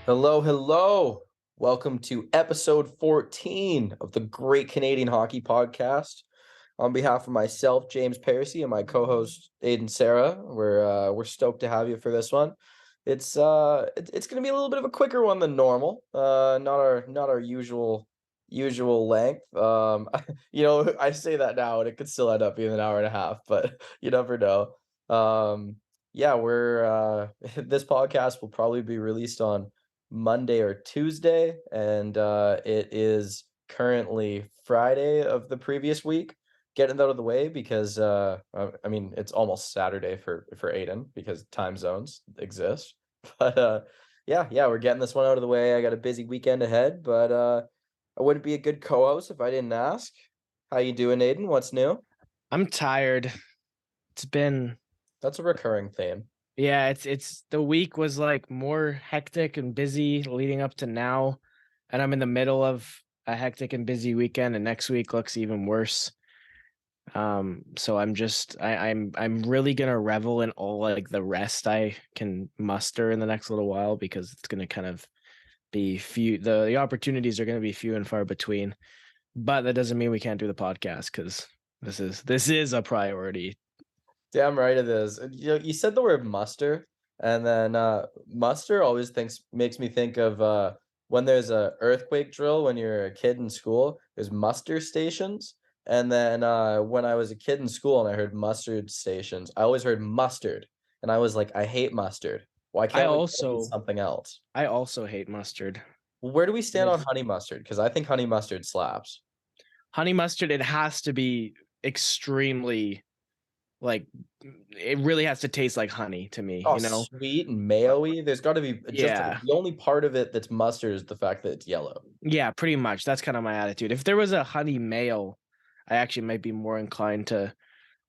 Hello, hello. Welcome to episode 14 of the Great Canadian Hockey Podcast. On behalf of myself, James Parisi, and my co-host Aidan Sarah, we're stoked to have you for this one. It's going to be a little bit of a quicker one than normal. Not our usual length. I say that now, and it could still end up being an hour and a half, but you never know. Yeah, we're this podcast will probably be released on Monday or Tuesday, and it is currently Friday of the previous week. Getting that out of the way because it's almost Saturday for Aiden because time zones exist. But yeah, we're getting this one out of the way. I got a busy weekend ahead, but I wouldn't be a good co-host if I didn't ask. How you doing, Aiden? What's new? I'm tired. It's been That's a recurring theme. it's the week was like more hectic and busy leading up to now, and I'm in the middle of a hectic and busy weekend, and next week looks even worse. So I'm really gonna revel in all like the rest I can muster in the next little while because it's gonna kind of be few. The opportunities are gonna be few and far between, but that doesn't mean we can't do the podcast because this is a priority. Damn right it is. You said the word muster, and then muster always makes me think of when there's a earthquake drill when you're a kid in school, there's muster stations. And then when I was a kid in school and I heard mustard stations, I always heard mustard. And I was like, I hate mustard. Why I can't we call it also something else? I also hate mustard. Well, where do we stand on If honey mustard? Because I think honey mustard slaps. honey mustard, it has to be extremely like it really has to taste like honey to me, Oh, you know? sweet and mayo-y. There's got to be just Yeah. the only part of it that's mustard is the fact that it's yellow. Yeah, pretty much. That's kind of my attitude. If there was a honey mayo, I actually might be more inclined to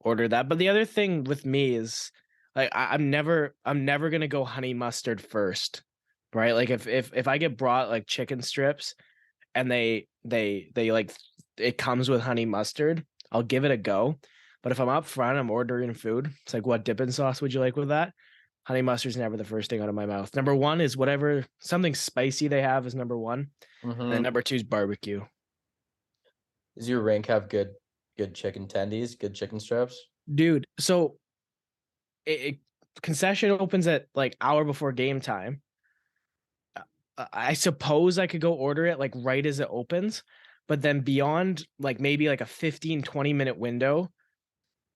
order that. But the other thing with me is like I'm never gonna go honey mustard first. Right? Like if I get brought like chicken strips and they like it comes with honey mustard, I'll give it a go. But if I'm up front, I'm ordering food. It's like, what dipping sauce would you like with that? Honey mustard's never the first thing out of my mouth. Number one is whatever something spicy they have is number one, and then Mhm. number two is barbecue. Does your rink have good chicken tendies, good chicken strips? Dude, so it concession opens at like hour before game time. I suppose I could go order it like right as it opens, but then beyond like maybe like a 15-20 minute window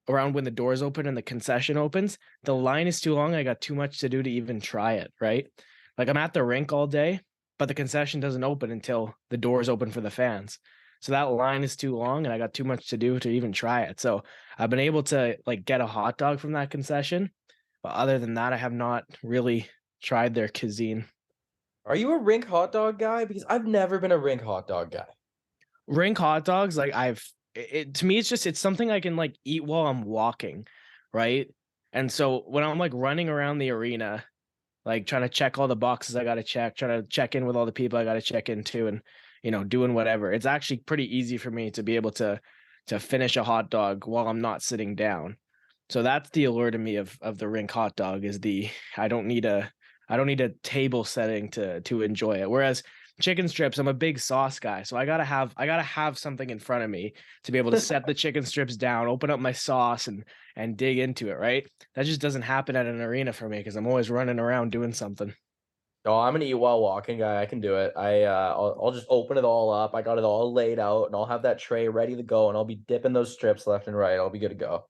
around when the doors open and the concession opens, the line is too long. I got too much to do to even try it, right? Like I'm at the rink all day, but the concession doesn't open until the doors open for the fans. So that line is too long and I got too much to do to even try it. So I've been able to like get a hot dog from that concession. But other than that, I have not really tried their cuisine. Are you a rink hot dog guy? Because I've never been a rink hot dog guy. Rink hot dogs, like to me, it's something I can like eat while I'm walking, right? And so when I'm like running around the arena, like trying to check all the boxes I gotta check, trying to check in with all the people I gotta check into, and doing whatever. It's actually pretty easy for me to be able to finish a hot dog while I'm not sitting down. So that's the allure to me of the rink hot dog is the I don't need a I don't need a table setting to enjoy it. Whereas chicken strips, I'm a big sauce guy, so I gotta have something in front of me to be able to set the chicken strips down, open up my sauce, and dig into it. Right? That just doesn't happen at an arena for me because I'm always running around doing something. Oh, I'm an eat while walking guy. I can do it. I'll just open it all up. I got it all laid out, and I'll have that tray ready to go, and I'll be dipping those strips left and right. I'll be good to go.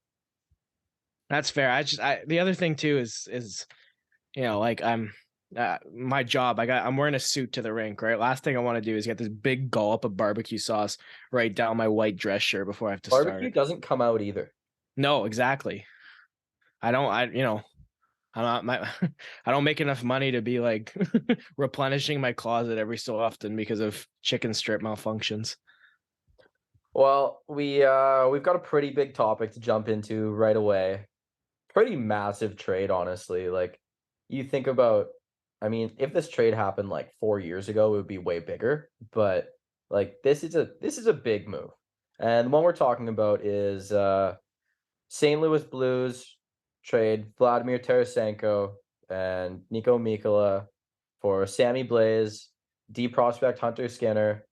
That's fair. The other thing too is like I'm my job. I'm wearing a suit to the rink. Right. Last thing I want to do is get this big gulp of barbecue sauce right down my white dress shirt before I have to Barbecue start. doesn't come out either. No, exactly. I don't. I'm not my. I don't make enough money to be like replenishing my closet every so often because of chicken strip malfunctions. Well, we've got a pretty big topic to jump into right away. Pretty massive trade, honestly. Like you think about, I mean, if this trade happened like 4 years ago, it would be way bigger. But like this is a big move. And the one we're talking about is St. Louis Blues trade Vladimir Tarasenko and Nico Mikkola for Sammy Blais, D prospect Hunter Skinner,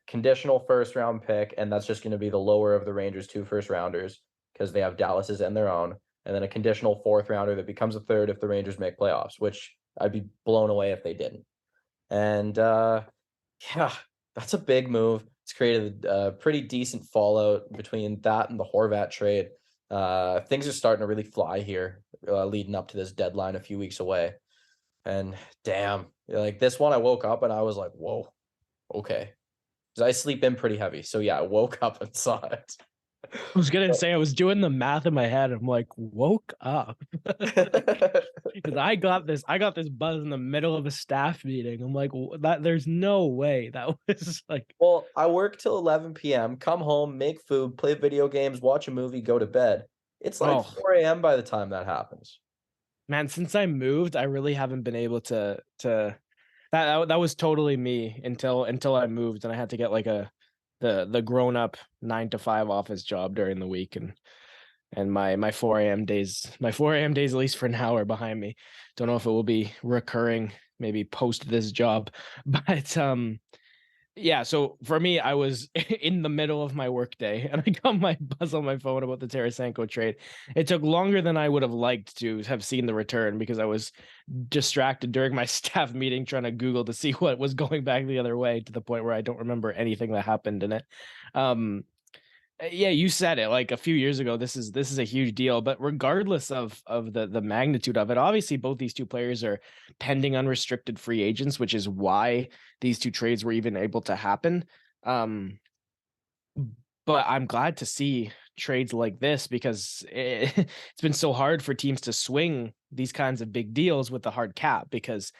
conditional first round pick, and that's just going to be the lower of the Rangers' 2 first rounders because they have Dallas's and their own, and then a conditional 4th rounder that becomes a 3rd if the Rangers make playoffs, which I'd be blown away if they didn't. And yeah, that's a big move. It's created a pretty decent fallout between that and the Horvat trade. Things are starting to really fly here, leading up to this deadline a few weeks away. And damn, like this one, I woke up and I was like, whoa, okay. Because I sleep in pretty heavy. So yeah, I woke up and saw it. I was gonna say I was doing the math in my head. I'm like, woke up because I got this buzz in the middle of a staff meeting. I'm like, that there's no way that was like. Well, I work till 11 p.m., come home, make food, play video games, watch a movie, go to bed. It's like 4 a.m. by the time that happens. Man, since I moved, I really haven't been able to that was totally me until I moved and I had to get like the grown up 9 to 5 office job during the week, and my 4 a.m. days, at least for now, are behind me. Don't know if it will be recurring maybe post this job, but yeah, so for me, I was in the middle of my workday and I got my buzz on my phone about the Tarasenko trade. It took longer than I would have liked to have seen the return because I was distracted during my staff meeting trying to Google to see what was going back the other way, to the point where I don't remember anything that happened in it. Yeah, you said it, like a few years ago, this is a huge deal, but regardless of the magnitude of it, obviously both these two players are pending unrestricted free agents, which is why these two trades were even able to happen. But I'm glad to see trades like this because it's been so hard for teams to swing these kinds of big deals with the hard cap because,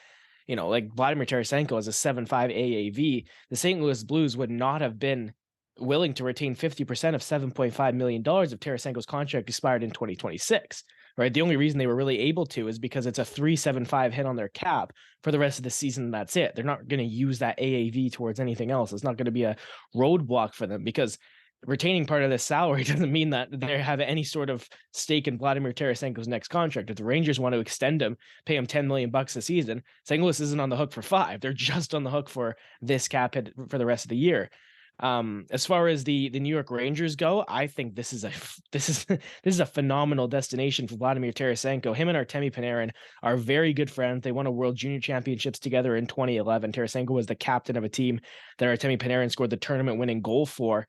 you know, like Vladimir Tarasenko as a 7.5 AAV, the St. Louis Blues would not have been willing to retain 50% of $7.5 million if Tarasenko's contract expired in 2026, right? The only reason they were really able to is because it's a 3.75 hit on their cap for the rest of the season. That's it. They're not going to use that AAV towards anything else. It's not going to be a roadblock for them because retaining part of this salary doesn't mean that they have any sort of stake in Vladimir Tarasenko's next contract. If the Rangers want to extend him, pay him $10 million a season, St. Louis isn't on the hook for 5. They're just on the hook for this cap hit for the rest of the year. As far as the New York Rangers go, I think this is a phenomenal destination for Vladimir Tarasenko. Him and Artemi Panarin are very good friends. They won a World Junior Championships together in 2011. Tarasenko was the captain of a team that Artemi Panarin scored the tournament-winning goal for.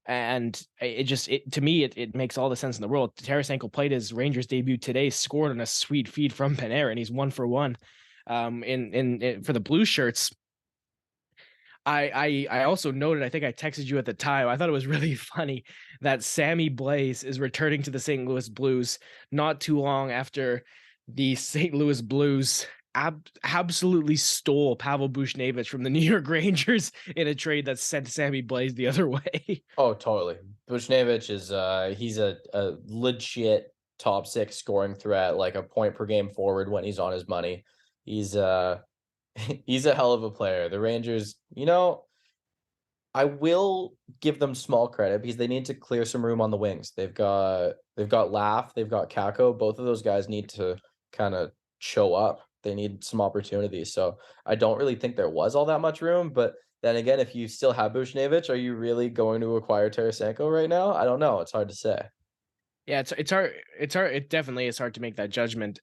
And to me, it makes all the sense in the world. Tarasenko played his Rangers debut today, scored on a sweet feed from Panarin. He's 1-for-1 for the Blueshirts. I also noted, I think I texted you at the time, I thought it was really funny that Sammy Blais is returning to the St. Louis Blues not too long after the St. Louis Blues absolutely stole Pavel Buchnevich from the New York Rangers in a trade that sent Sammy Blais the other way. Oh, totally. Buchnevich is he's a legit top 6 scoring threat, like a point per game forward when he's on his money. He's he's a hell of a player. The Rangers, you know, I will give them small credit because they need to clear some room on the wings. They've got Laugh, they've got Kako. Both of those guys need to kind of show up. They need some opportunities. So I don't really think there was all that much room. But then again, if you still have Buchnevich, are you really going to acquire Tarasenko right now? I don't know. It's hard to say. Yeah, it's hard. It definitely is hard to make that judgment.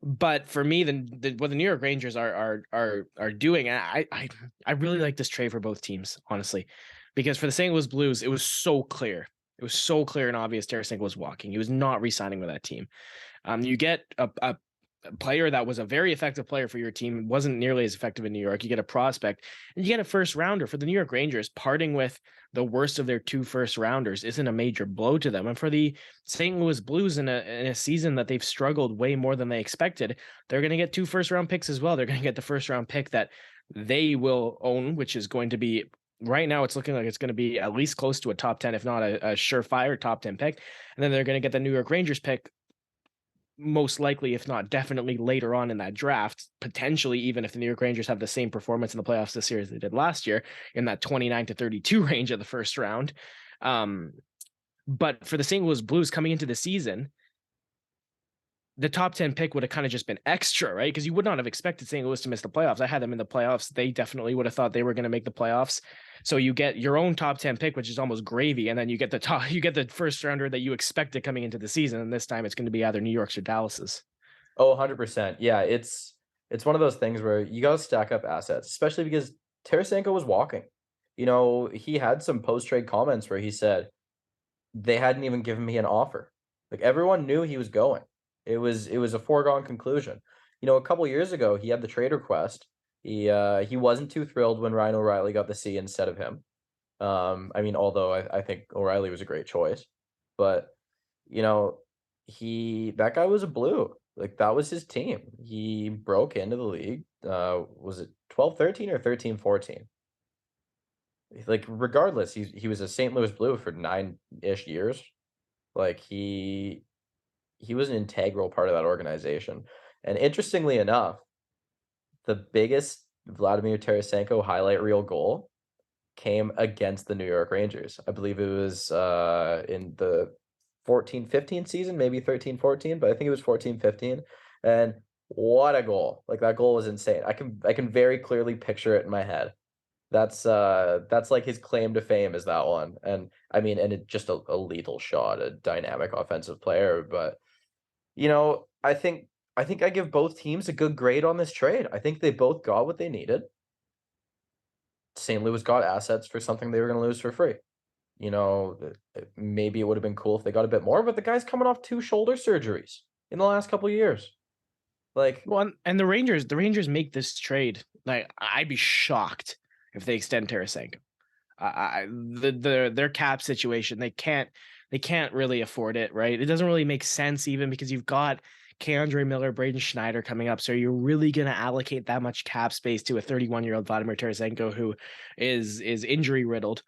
But for me, what the New York Rangers are doing, and I really like this trade for both teams, honestly, because for the St. Louis Blues, it was so clear. It was so clear and obvious Tarasenko was walking. He was not re-signing with that team. You get a player that was a very effective player for your team, wasn't nearly as effective in New York. You get a prospect, and you get a first rounder for the New York Rangers. Parting with the worst of their 2 first rounders isn't a major blow to them. And for the St. Louis Blues in a season that they've struggled way more than they expected, they're going to get 2 first round picks as well. They're going to get the first round pick that they will own, which is going to be, right now it's looking like it's going to be at least close to a top 10, if not a surefire top 10 pick. And then they're going to get the New York Rangers pick, most likely, if not definitely, later on in that draft, potentially even if the New York Rangers have the same performance in the playoffs this year as they did last year, in that 29 to 32 range of the first round. But for the St. Louis Blues coming into the season, the top 10 pick would have kind of just been extra, right? Because you would not have expected St. Louis to miss the playoffs. I had them in the playoffs. They definitely would have thought they were going to make the playoffs. So you get your own top 10 pick, which is almost gravy, and then you get the first rounder that you expected coming into the season. And this time it's going to be either New York's or Dallas's. Oh, 100%. Yeah, it's one of those things where you got to stack up assets, especially because Tarasenko was walking. He had some post-trade comments where he said they hadn't even given me an offer. Like everyone knew he was going. It was a foregone conclusion. A couple years ago, he had the trade request. He wasn't too thrilled when Ryan O'Reilly got the C instead of him. I mean, although I think O'Reilly was a great choice, but you know, that guy was a Blue. Like that was his team. He broke into the league. Was it 12-13 or 13-14? Like regardless, he was a St. Louis Blue for 9-ish years. Like he was an integral part of that organization. And interestingly enough, the biggest Vladimir Tarasenko highlight reel goal came against the New York Rangers. I believe it was in the 14-15 season, maybe 13-14, but I think it was 14-15. And what a goal. Like that goal was insane. I can very clearly picture it in my head. That's like his claim to fame is that one. And I mean, and it just a lethal shot, a dynamic offensive player. But I think I give both teams a good grade on this trade. I think they both got what they needed. St. Louis got assets for something they were going to lose for free. Maybe it would have been cool if they got a bit more, but the guy's coming off 2 shoulder surgeries in the last couple of years. Like, Well, and the Rangers make this trade. Like, I'd be shocked if they extend Tarasenko. Their cap situation, they can't really afford it, right? It doesn't really make sense even because you've got K'Andre Miller, Braden Schneider coming up. So you're really going to allocate that much cap space to a 31-year-old Vladimir Tarasenko who is injury riddled.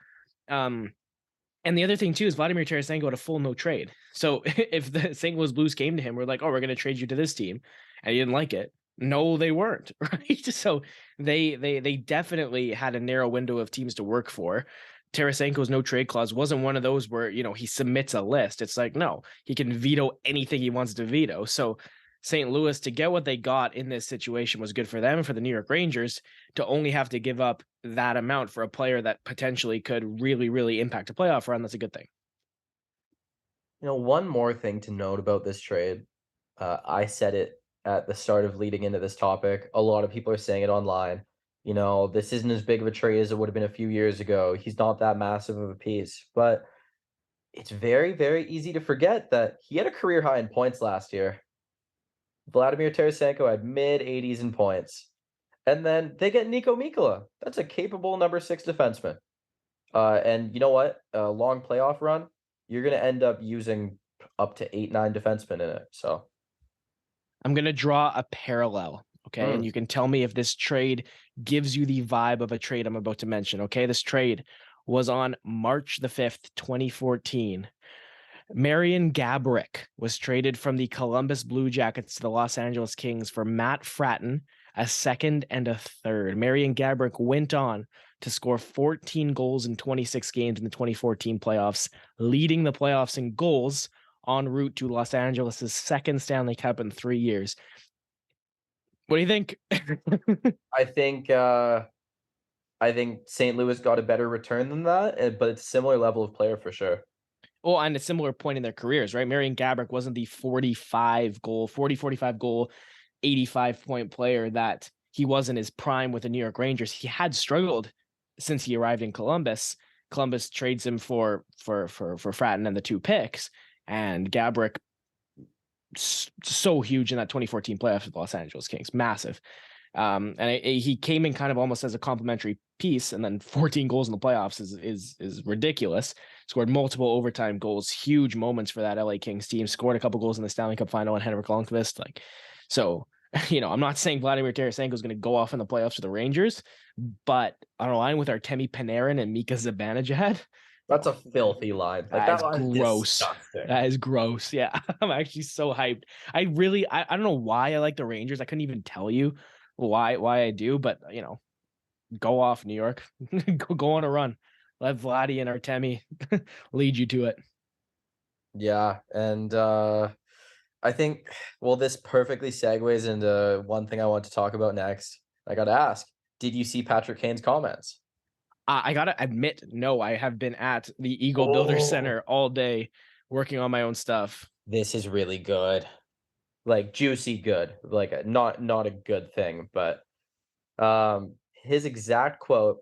And the other thing too is Vladimir Tarasenko had a full no trade. So if the St. Louis Blues came to him, we're like, oh, we're going to trade you to this team, and he didn't like it. No, they weren't, right? So they definitely had a narrow window of teams to work for. Tarasenko's no trade clause wasn't one of those where he submits a list. It's like, no, he can veto anything he wants to veto. So St. Louis, to get what they got in this situation, was good for them. For the New York Rangers to only have to give up that amount for a player that potentially could really, really impact a playoff run, that's a good thing. one more thing to note about this trade. I said it at the start of leading into this topic. A lot of people are saying it online. This isn't as big of a trade as it would have been a few years ago. He's not that massive of a piece, but it's very, very easy to forget that he had a career high in points last year. Vladimir Tarasenko had mid-80s in points. And then they get Nico Mikkola. That's a capable number 6 defenseman. And you know what? A long playoff run, you're going to end up using up to 8-9 defensemen in it. So I'm going to draw a parallel. Okay. And you can tell me if this trade gives you the vibe of a trade I'm about to mention. Okay. This trade was on March the 5th, 2014. Marian Gaborik was traded from the Columbus Blue Jackets to the Los Angeles Kings for Matt Fratton, a second and a third. Marian Gaborik went on to score 14 goals in 26 games in the 2014 playoffs, leading the playoffs in goals en route to Los Angeles' second Stanley Cup in 3 years. What do you think? I think St. Louis got a better return than that, but it's a similar level of player for sure. Well, and a similar point in their careers, right? Marian Gaborik wasn't the 45 goal, 85-point player that he was in his prime with the New York Rangers. He had struggled since he arrived in Columbus. Columbus trades him for Fratton and the 2 picks, and Gaborik so huge in that 2014 playoffs with the Los Angeles Kings, massive. And he came in kind of almost as a complimentary piece, and then 14 goals in the playoffs is ridiculous. Scored multiple overtime goals, huge moments for that LA Kings team. Scored a couple goals in the Stanley Cup final on Henrik Lundqvist. I'm not saying Vladimir Tarasenko is going to go off in the playoffs for the Rangers, but on a line with Artemi Panarin and Mika Zibanejad, that's a filthy line. Like that is gross. Disgusting. That is gross. Yeah, I'm actually so hyped. I don't know why I like the Rangers. I couldn't even tell you why I do, but go off, New York. go on a run. Let Vladdy and Artemi lead you to it. Yeah, and I think, well, this perfectly segues into one thing I want to talk about next. I got to ask, did you see Patrick Kane's comments? I gotta admit, no, I have been at the Eagle Builder Oh, Center all day working on my own stuff. this is really good. Like juicy good. Like not a good thing, but his exact quote,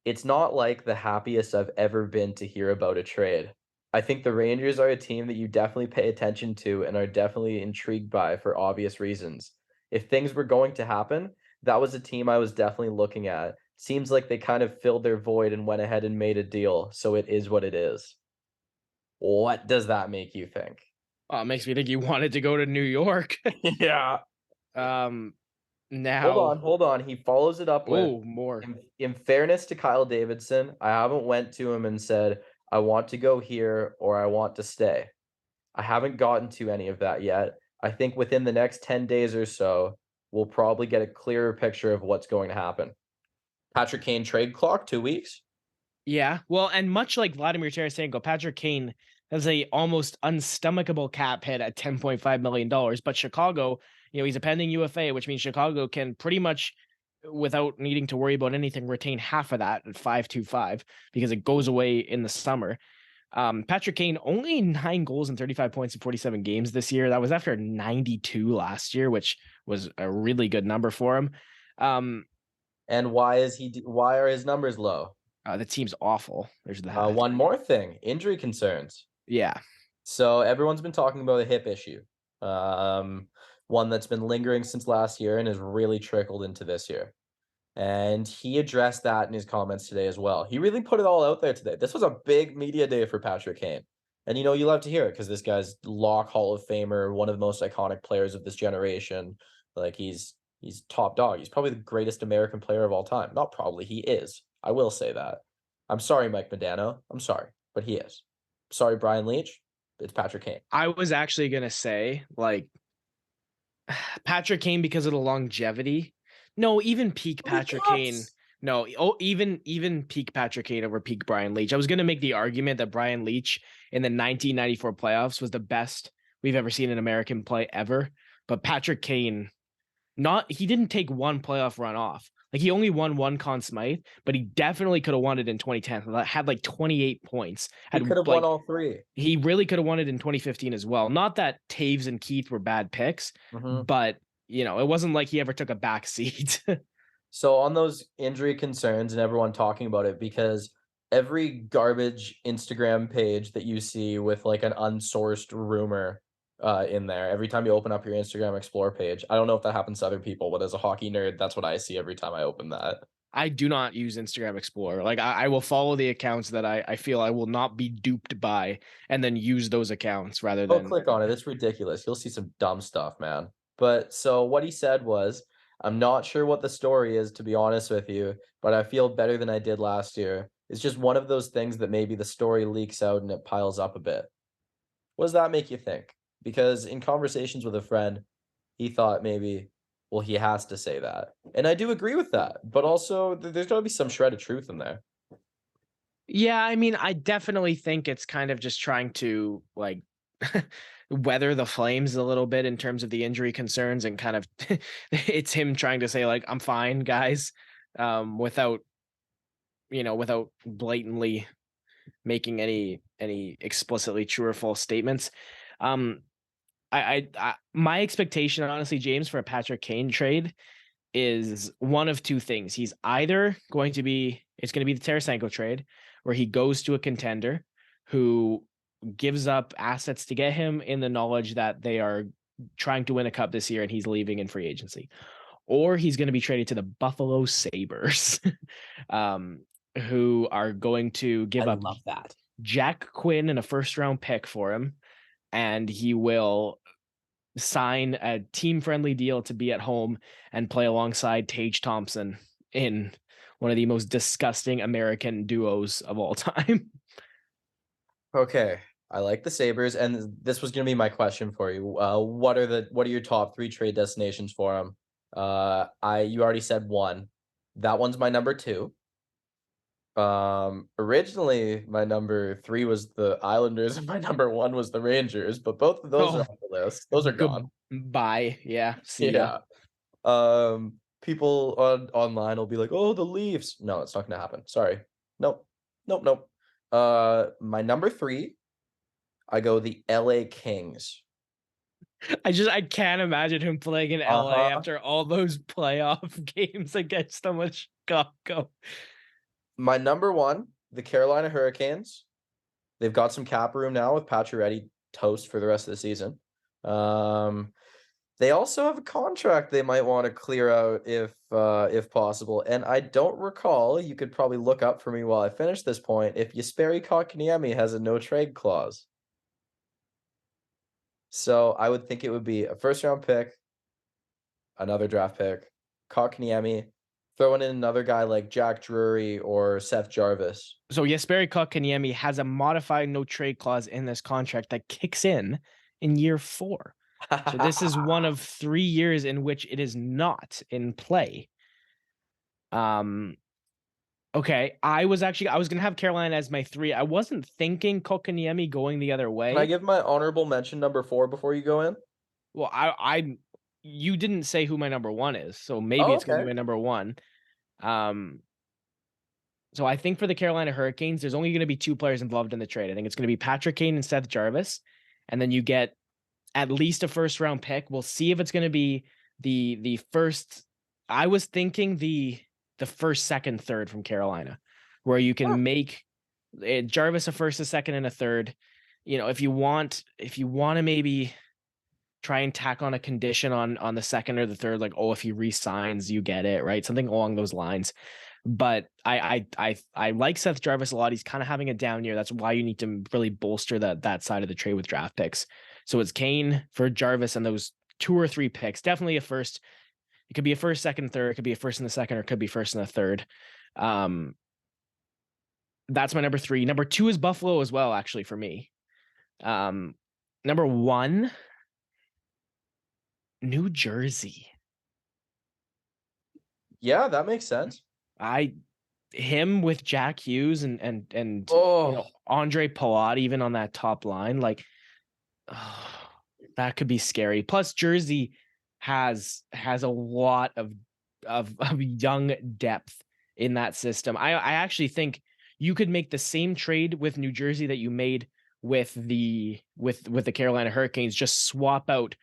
"It's not like the happiest I've ever been to hear about a trade. I think the Rangers are a team that you definitely pay attention to and are definitely intrigued by for obvious reasons. If things were going to happen, that was a team I was definitely looking at. Seems like they kind of filled their void and went ahead and made a deal, so it is what it is." What does that make you think? It makes me think you wanted to go to New York. Yeah. um, Hold now, on, hold on. He follows it up with, oh, more. in fairness to Kyle Davidson, I haven't went to him and said, I want to go here or I want to stay. I haven't gotten to any of that yet. I think within the next 10 days or so, we'll probably get a clearer picture of what's going to happen. Patrick Kane trade clock, 2 weeks. Yeah, well, and much like Vladimir Tarasenko, Patrick Kane has a almost unstomachable cap hit at $10.5 million. But Chicago, he's a pending UFA, which means Chicago can pretty much, without needing to worry about anything, retain half of that at 5.25 because it goes away in the summer. Patrick Kane only 9 goals and 35 points in 47 games this year. That was after 92 last year, which was a really good number for him. And why are his numbers low? The team's awful. There's that. One more thing, injury concerns. Yeah. So everyone's been talking about a hip issue, um, one that's been lingering since last year and has really trickled into this year. And he addressed that in his comments today as well. He really put it all out there today. This was a big media day for Patrick Kane. And you love to hear it because this guy's lock Hall of Famer, one of the most iconic players of this generation. Like he's top dog. He's probably the greatest American player of all time. Not probably, he is. I will say that. I'm sorry, Mike Modano. I'm sorry, but he is. Sorry, Brian Leach. It's Patrick Kane. I was actually gonna say, like, Patrick Kane because of the longevity. No, even peak How many Patrick Kane. cups? No, even peak Patrick Kane over peak Brian Leach. I was gonna make the argument that Brian Leach in the 1994 playoffs was the best we've ever seen an American play ever. But Patrick Kane, he didn't take one playoff run off. Like he only won one Conn Smythe, but he definitely could have won it in 2010. Had like 28 points. He Had could have won like all three. he really could have won it in 2015 as well. Not that Taves and Keith were bad picks, Mhm. but it wasn't like he ever took a back seat. So on those injury concerns and everyone talking about it, because every garbage Instagram page that you see with like an unsourced rumor in there, every time you open up your Instagram Explore page, I don't know if that happens to other people, but as a hockey nerd, that's what I see every time I open that. I do not use Instagram Explorer. Like I will follow the accounts that I feel I will not be duped by, and then use those accounts rather Go than click on it. It's ridiculous. You'll see some dumb stuff, man. But so what he said was, I'm not sure what the story is, to be honest with you, but I feel better than I did last year. It's just one of those things that maybe the story leaks out and it piles up a bit. What does that make you think? Because in conversations with a friend, he thought maybe, well, he has to say that. And I do agree with that. But also, there's got to be some shred of truth in there. Yeah, I mean, I definitely think it's kind of just trying to like weather the flames a little bit in terms of the injury concerns and kind of it's him trying to say like I'm fine, guys, without without blatantly making any explicitly true or false statements. Um, my expectation, honestly, James, for a Patrick Kane trade is one of two things. He's either it's going to be the Tarasenko trade, where he goes to a contender who gives up assets to get him in the knowledge that they are trying to win a cup this year and he's leaving in free agency, or he's going to be traded to the Buffalo Sabres, who are going to give up that. Jack Quinn and a first round pick for him, and he will sign a team friendly deal to be at home and play alongside Tage Thompson in one of the most disgusting American duos of all time. Okay. I like the Sabres, and this was going to be my question for you. What are your top 3 trade destinations for them? You already said one. That one's my number 2. Originally my number 3 was the Islanders and my number 1 was the Rangers, but both of those are Oh, off the list. Those are gone. goodbye. Yeah. See ya. Yeah. People online will be like, "Oh, the Leafs." No, it's not gonna happen. Sorry. Nope. Nope, nope. My number 3, I go the LA Kings. I can't imagine him playing in LA Uh-huh. after all those playoff games against them with Chicago. My number 1, the Carolina Hurricanes. They've got some cap room now with Pacioretty toast for the rest of the season. They also have a contract they might want to clear out if possible. And I don't recall, you could probably look up for me while I finish this point, if Jesperi Kotkaniemi has a no trade clause. So I would think it would be a first round pick, another draft pick, Kotkaniemi, throwing in another guy like Jack Drury or Seth Jarvis. So Jesperi Kotkaniemi has a modified no trade clause in this contract that kicks in year 4. So this is one of 3 years in which it is not in play. Okay, I was gonna have Carolina as my 3. I wasn't thinking Kotkaniemi going the other way. Can I give my honorable mention number 4 before you go in? Well, you didn't say who my number 1 is, so maybe it's gonna be Okay. my number 1. So I think for the Carolina Hurricanes, there's only gonna be 2 players involved in the trade. I think it's gonna be Patrick Kane and Seth Jarvis, and then you get at least a first round pick. We'll see if it's gonna be the first. I was thinking the first, second, third from Carolina, where you can make Jarvis a first, a second, and a third. You know, if you want to maybe try and tack on a condition on the second or the third, like, oh, if he re-signs, you get it, right? Something along those lines. But I like Seth Jarvis a lot. He's kind of having a down year. That's why you need to really bolster that side of the trade with draft picks. So it's Kane for Jarvis and those 2 or 3 picks. Definitely a first. It could be a first, second, third. It could be a first and a second, or it could be first and a third. That's my number 3. Number 2 is Buffalo as well, actually, for me. Number 1, New Jersey. Yeah, that makes sense. Him with Jack Hughes and Andre Palat even on that top line, like, that could be scary. Plus, Jersey has a lot of young depth in that system. I actually think you could make the same trade with New Jersey that you made with the Carolina Hurricanes. Just swap out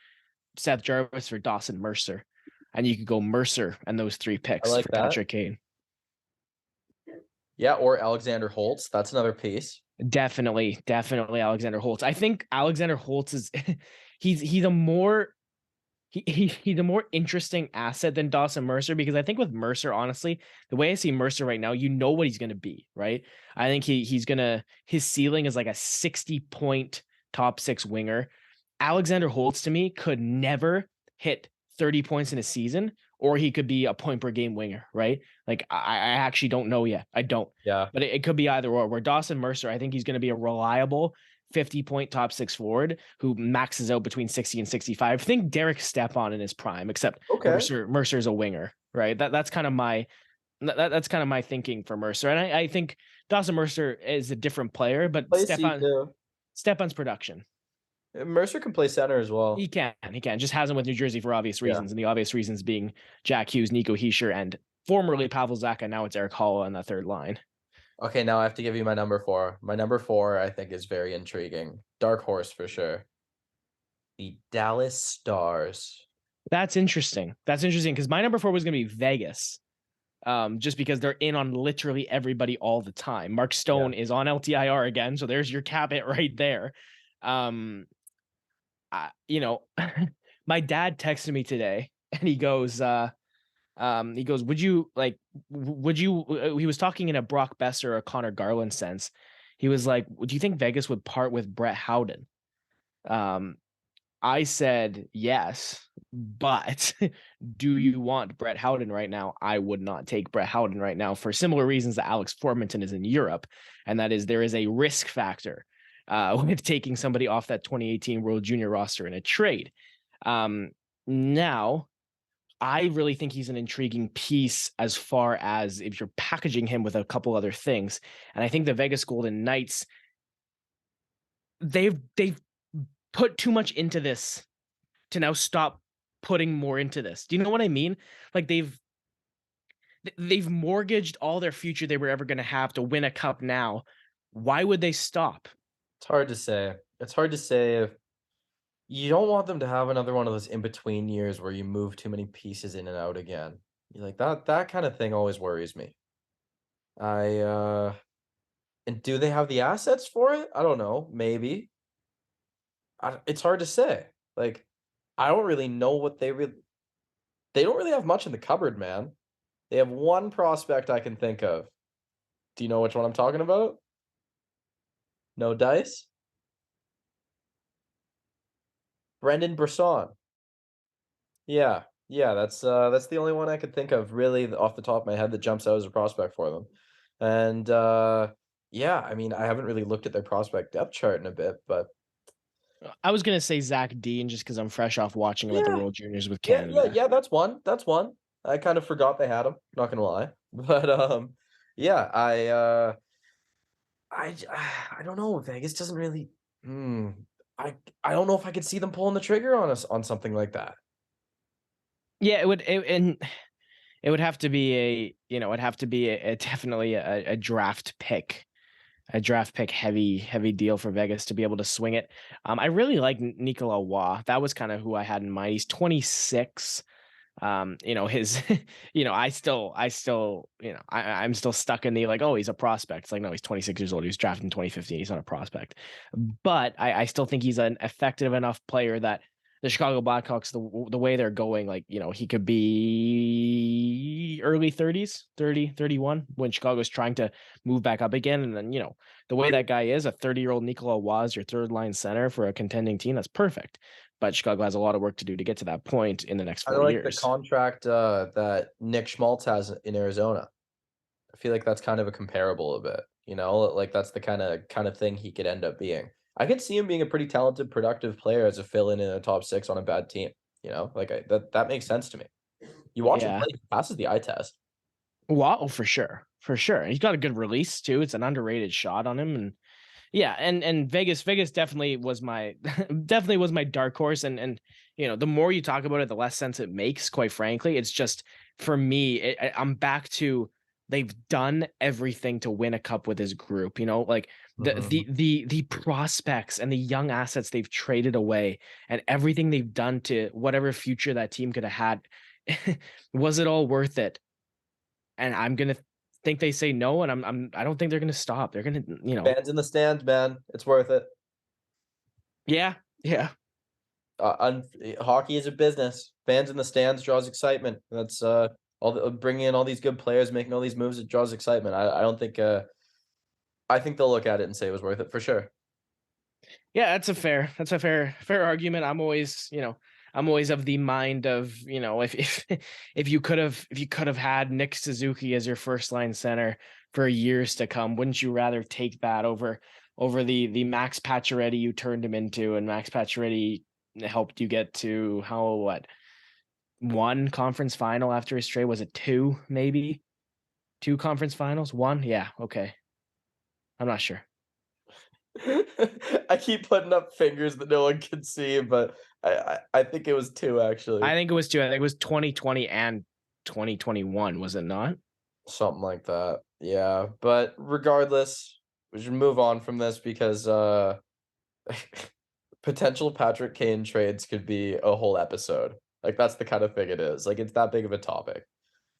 Seth Jarvis for Dawson Mercer, and you could go Mercer and those 3 picks like for that. Patrick Kane. Yeah, or Alexander Holtz. That's another piece. Definitely Alexander Holtz. I think Alexander Holtz is he's a more interesting asset than Dawson Mercer, because I think with Mercer, honestly, the way I see Mercer right now, you know what he's going to be, right? I think his ceiling is like a 60-point top 6 winger. Alexander Holtz, to me, could never hit 30 points in a season, or he could be a point per game winger, right? Like, I actually don't know yet. I don't. Yeah. But it could be either or. Where Dawson Mercer, I think he's going to be a reliable 50-point top 6 forward who maxes out between 60 and 65. Think Derek Stepan in his prime, except Mercer's a winger, right? That's kind of my thinking for Mercer. And I think Dawson Mercer is a different player, but Stepan's production. Mercer can play center as well. He can. Just hasn't with New Jersey for obvious reasons. And the obvious reasons being Jack Hughes, Nico Hischier, and formerly Pavel Zacha. Now it's Eric Holla on the third line. Okay, now I have to give you my number 4. My number 4, I think, is very intriguing. Dark horse for sure. The Dallas Stars. That's interesting. Because my number 4 was going to be Vegas. Just because they're in on literally everybody all the time. Mark Stone is on LTIR again, so there's your cap it right there. My dad texted me today, and he goes, would you, he was talking in a Brock Besser or Connor Garland sense. He was like, do you think Vegas would part with Brett Howden? I said, yes, but do you want Brett Howden right now? I would not take Brett Howden right now for similar reasons that Alex Formenton is in Europe. And that is, there is a risk factor with taking somebody off that 2018 World Junior roster in a trade. Now, I really think he's an intriguing piece as far as if you're packaging him with a couple other things. And I think the Vegas Golden Knights, they've put too much into this to now stop putting more into this. Do you know what I mean? Like they've mortgaged all their future they were ever going to have to win a cup now. Why would they stop? It's hard to say. It's hard to say if you don't want them to have another one of those in between years where you move too many pieces in and out again. You're like that kind of thing always worries me. And do they have the assets for it? I don't know. Maybe. It's hard to say. Like, I don't really know what they don't really have much in the cupboard, man. They have one prospect I can think of. Do you know which one I'm talking about? No dice? Brendan Brisson. Yeah. Yeah, that's the only one I could think of really off the top of my head that jumps out as a prospect for them. And, yeah, I mean, I haven't really looked at their prospect depth chart in a bit, but I was gonna say Zach Dean just because I'm fresh off watching him at the yeah. World Juniors with Yeah, yeah, Canada. yeah, that's one. I kind of forgot they had him, not gonna lie. But, yeah, I don't know, Vegas doesn't really hmm, I don't know if I could see them pulling the trigger on us on something like that. Yeah, and it would have to be it'd have to be a definitely a draft pick. A draft pick heavy deal for Vegas to be able to swing it. I really like Nicolas Waugh. That was kind of who I had in mind. He's 26. His, I'm still stuck in the like, oh, he's a prospect. It's like, no, he's 26 years old. He was drafted in 2015. He's not a prospect, but I still think he's an effective enough player that the Chicago Blackhawks, the way they're going, like, he could be early 30s, 30, 31 when Chicago's trying to move back up again. And then, the way that guy is, a 30-year-old Nicolas Waugh is your third line center for a contending team. That's perfect. But Chicago has a lot of work to do to get to that point in the next I 4 like the years. contract, that Nick Schmaltz has in Arizona. I feel like that's kind of a comparable a bit, like that's the kind of thing he could end up being. I could see him being a pretty talented, productive player as a fill-in in a top 6 on a bad team, like that makes sense to me. You watch him Yeah. play, he passes the eye test. Wow, for sure. For sure. He's got a good release too. It's an underrated shot on him. And yeah, and Vegas definitely was my definitely was my dark horse. And the more you talk about it, the less sense it makes, quite frankly. It's just for me, I'm back to they've done everything to win a cup with his group, like the prospects and the young assets they've traded away and everything they've done to whatever future that team could have had. Was it all worth it? And I'm gonna think they say no, and I don't think they're gonna stop. They're gonna, Fans in the stands, man, it's worth it. yeah, yeah, Hockey is a business. Fans in the stands draws excitement. That's bringing in all these good players, making all these moves. It draws excitement. I don't think. I think they'll look at it and say it was worth it for sure. yeah. That's a fair argument. I'm always of the mind of, if you could have had Nick Suzuki as your first line center for years to come, wouldn't you rather take that over the Max Pacioretty you turned him into, and Max Pacioretty helped you get to one conference final after his trade? Was it two, maybe? Two conference finals? One? Yeah, okay. I'm not sure. I keep putting up fingers that no one can see, but I think it was 2 actually. I think it was two. I think it was 2020 and 2021, was it not? Something like that. Yeah, but regardless, we should move on from this because potential Patrick Kane trades could be a whole episode. Like that's the kind of thing it is. Like it's that big of a topic.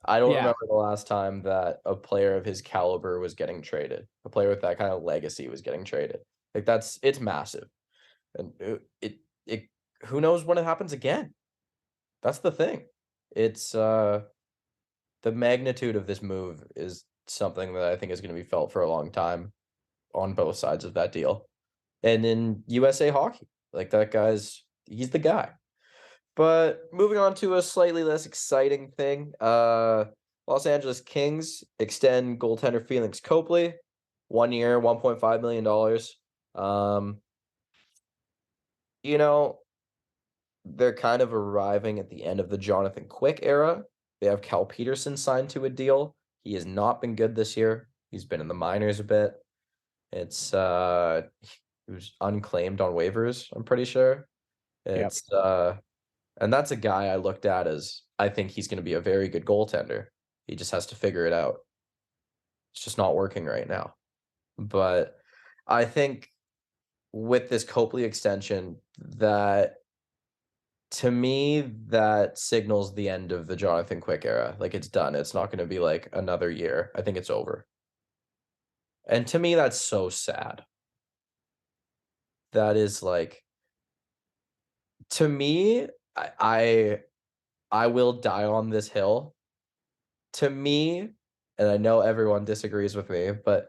I don't Yeah. remember the last time that a player of his caliber was getting traded. A player with that kind of legacy was getting traded. Like it's massive. And it who knows when it happens again. That's the thing. It's the magnitude of this move is something that I think is going to be felt for a long time on both sides of that deal. And in USA hockey, like he's the guy. But moving on to a slightly less exciting thing, Los Angeles Kings extend goaltender Felix Copley, 1 year, $1.5 million. You know, they're kind of arriving at the end of the Jonathan Quick era. They have Cal Peterson signed to a deal. He has not been good this year. He's been in the minors a bit. It's he was unclaimed on waivers, I'm pretty sure. It's and that's a guy I looked at as I think he's going to be a very good goaltender. He just has to figure it out. It's just not working right now. But I think with this Copley extension, that to me, that signals the end of the Jonathan Quick era. Like, it's done. It's not going to be like another year. I think it's over. And to me, that's so sad. That is like, to me, I will die on this hill. To me, and I know everyone disagrees with me, but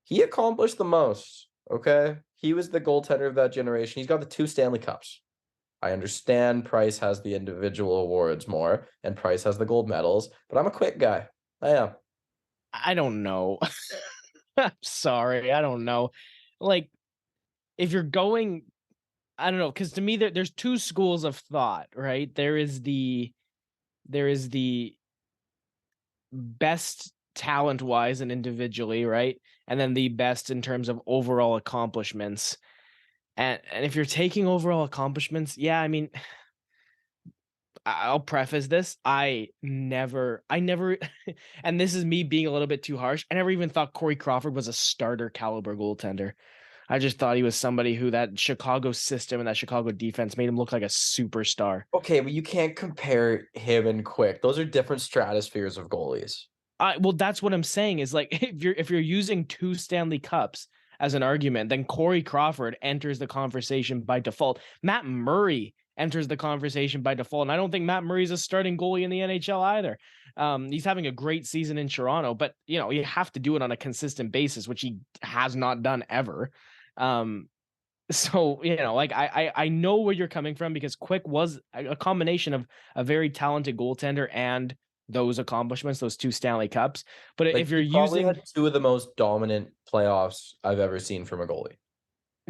he accomplished the most. Okay, he was the goaltender of that generation. He's got the 2 Stanley Cups. I understand Price has the individual awards more, and Price has the gold medals, but I'm a Quick guy. I am. I don't know. I'm sorry, I don't know. Like, if you're going, I don't know, because to me there's 2 schools of thought, right? There is the best talent-wise and individually, right? And then the best in terms of overall accomplishments. And if you're taking overall accomplishments, yeah, I mean, I'll preface this. I never, and this is me being a little bit too harsh. I never even thought Corey Crawford was a starter caliber goaltender. I just thought he was somebody who that Chicago system and that Chicago defense made him look like a superstar. Okay, but you can't compare him and Quick. Those are different stratospheres of goalies. Well, that's what I'm saying is like if you're using 2 Stanley Cups as an argument, then Corey Crawford enters the conversation by default. Matt Murray enters the conversation by default, and I don't think Matt Murray's a starting goalie in the NHL either. He's having a great season in Toronto, but you have to do it on a consistent basis, which he has not done ever. So like I know where you're coming from, because Quick was a combination of a very talented goaltender and those accomplishments, those 2 Stanley Cups. But Like, if you're he probably using had 2 of the most dominant playoffs I've ever seen from a goalie.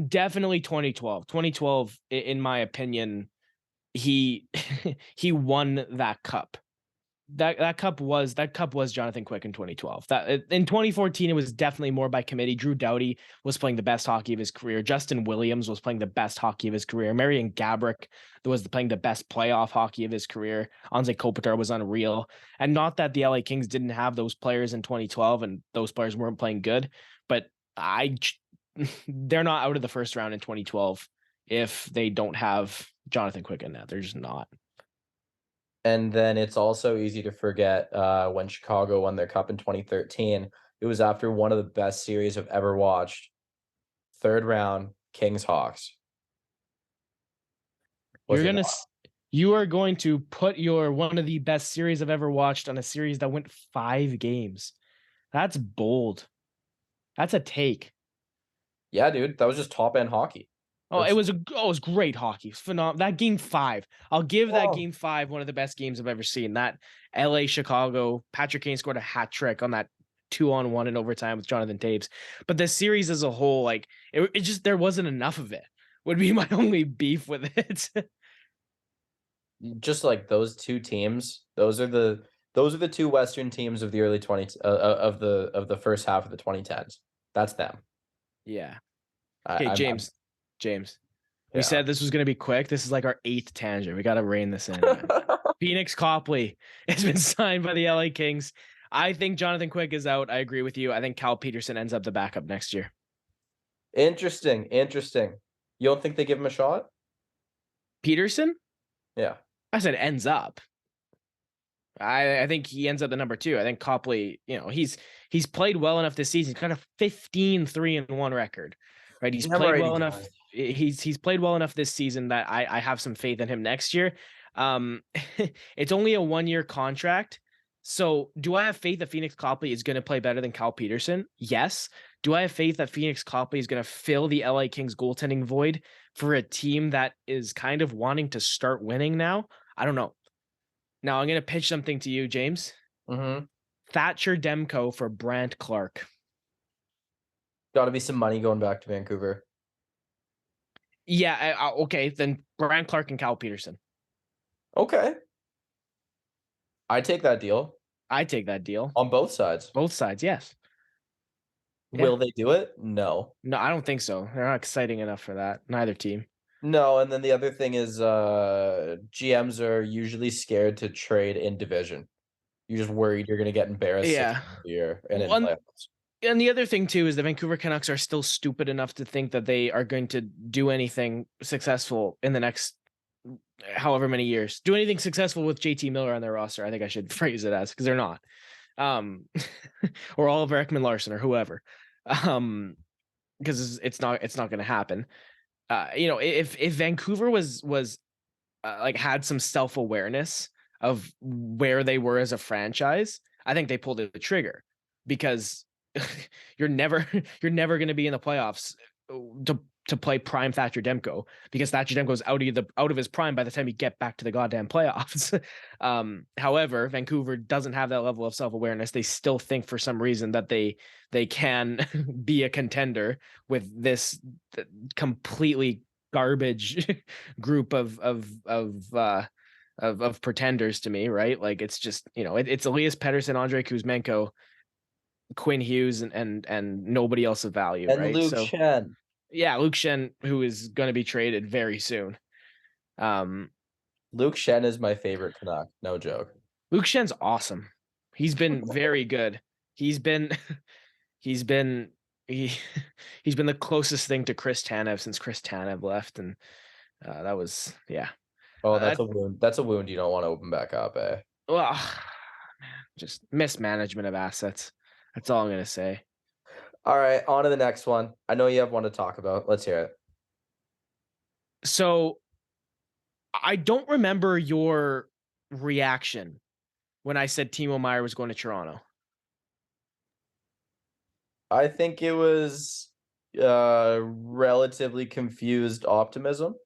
definitely 2012, in my opinion, he he won that cup. That cup was Jonathan Quick in 2012. That in 2014 it was definitely more by committee. Drew Doughty was playing the best hockey of his career. Justin Williams was playing the best hockey of his career. Marian Gaborik was playing the best playoff hockey of his career. Anze Kopitar was unreal. And not that the LA Kings didn't have those players in 2012 and those players weren't playing good, but they're not out of the first round in 2012 if they don't have Jonathan Quick in that. They're just not. And then it's also easy to forget when Chicago won their cup in 2013. It was after one of the best series I've ever watched. 3rd round, Kings-Hawks. You are going to put your one of the best series I've ever watched on a series that went 5 games. That's bold. That's a take. Yeah, dude, that was just top-end hockey. Oh, it was great hockey. It was phenomenal. That game 5. I'll give that game 5 one of the best games I've ever seen. That LA Chicago, Patrick Kane scored a hat trick on that 2-on-1 in overtime with Jonathan Taves. But the series as a whole, like it just there wasn't enough of it. Would be my only beef with it. Just like those 2 teams, those are the 2 Western teams of the early 20s of the first half of the 2010s. That's them. Yeah. Okay, James. We Yeah. said this was going to be quick. This is like our 8th tangent. We got to rein this in. Phoenix Copley has been signed by the LA Kings. I think Jonathan Quick is out. I agree with you. I think Cal Peterson ends up the backup next year. Interesting. You don't think they give him a shot? Peterson? Yeah. I said ends up. I think he ends up the number 2. I think Copley, he's played well enough this season. He's got a 15-3-1 record, right? He's played well enough. He's played well enough this season that I have some faith in him next year. It's only a 1-year contract. So do I have faith that Phoenix Copley is going to play better than Cal Peterson? Yes. Do I have faith that Phoenix Copley is going to fill the LA Kings goaltending void for a team that is kind of wanting to start winning now? I don't know. Now I'm going to pitch something to you, James. Mm-hmm. Thatcher Demko for Brandt Clark. Got to be some money going back to Vancouver. Yeah. Okay. Then Brian Clark and Cal Peterson. Okay. I take that deal I take that deal. on both sides. Both sides. Yes. Yeah. Will they do it? No. No, I don't think so. They're not exciting enough for that. Neither team. No, and then the other thing is GMs are usually scared to trade in division. You're just worried you're gonna get embarrassed Yeah. year and in One, playoffs. and the other thing too is the Vancouver Canucks are still stupid enough to think that they are going to do anything successful in the next however many years. Do anything successful with JT Miller on their roster. I think I should phrase it as, because they're not. Or Oliver Ekman-Larsson or whoever. Because it's not going to happen. If Vancouver was like had some self-awareness of where they were as a franchise, I think they pulled the trigger, because you're never going to be in the playoffs to play prime Thatcher Demko, because Thatcher Demko's out of his prime by the time you get back to the goddamn playoffs. However, Vancouver doesn't have that level of self-awareness. They still think for some reason that they can be a contender with this completely garbage group of pretenders to me, right? Like, it's just, it's Elias Pettersson, Andrei Kuzmenko, Quinn Hughes, and nobody else of value, And right? Luke Shen. Yeah, Luke Shen, who is going to be traded very soon. Luke Shen is my favorite Canuck, no joke. Luke Shen's awesome. He's been very good. He's been the closest thing to Chris Tanev since Chris Tanev left, and that was, yeah. Oh, that's a wound. That's a wound you don't want to open back up, eh? Well, man, just mismanagement of assets. That's all I'm gonna say. All right, on to the next one. I know you have one to talk about. Let's hear it. So, I don't remember your reaction when I said Timo Meier was going to Toronto. I think it was relatively confused optimism.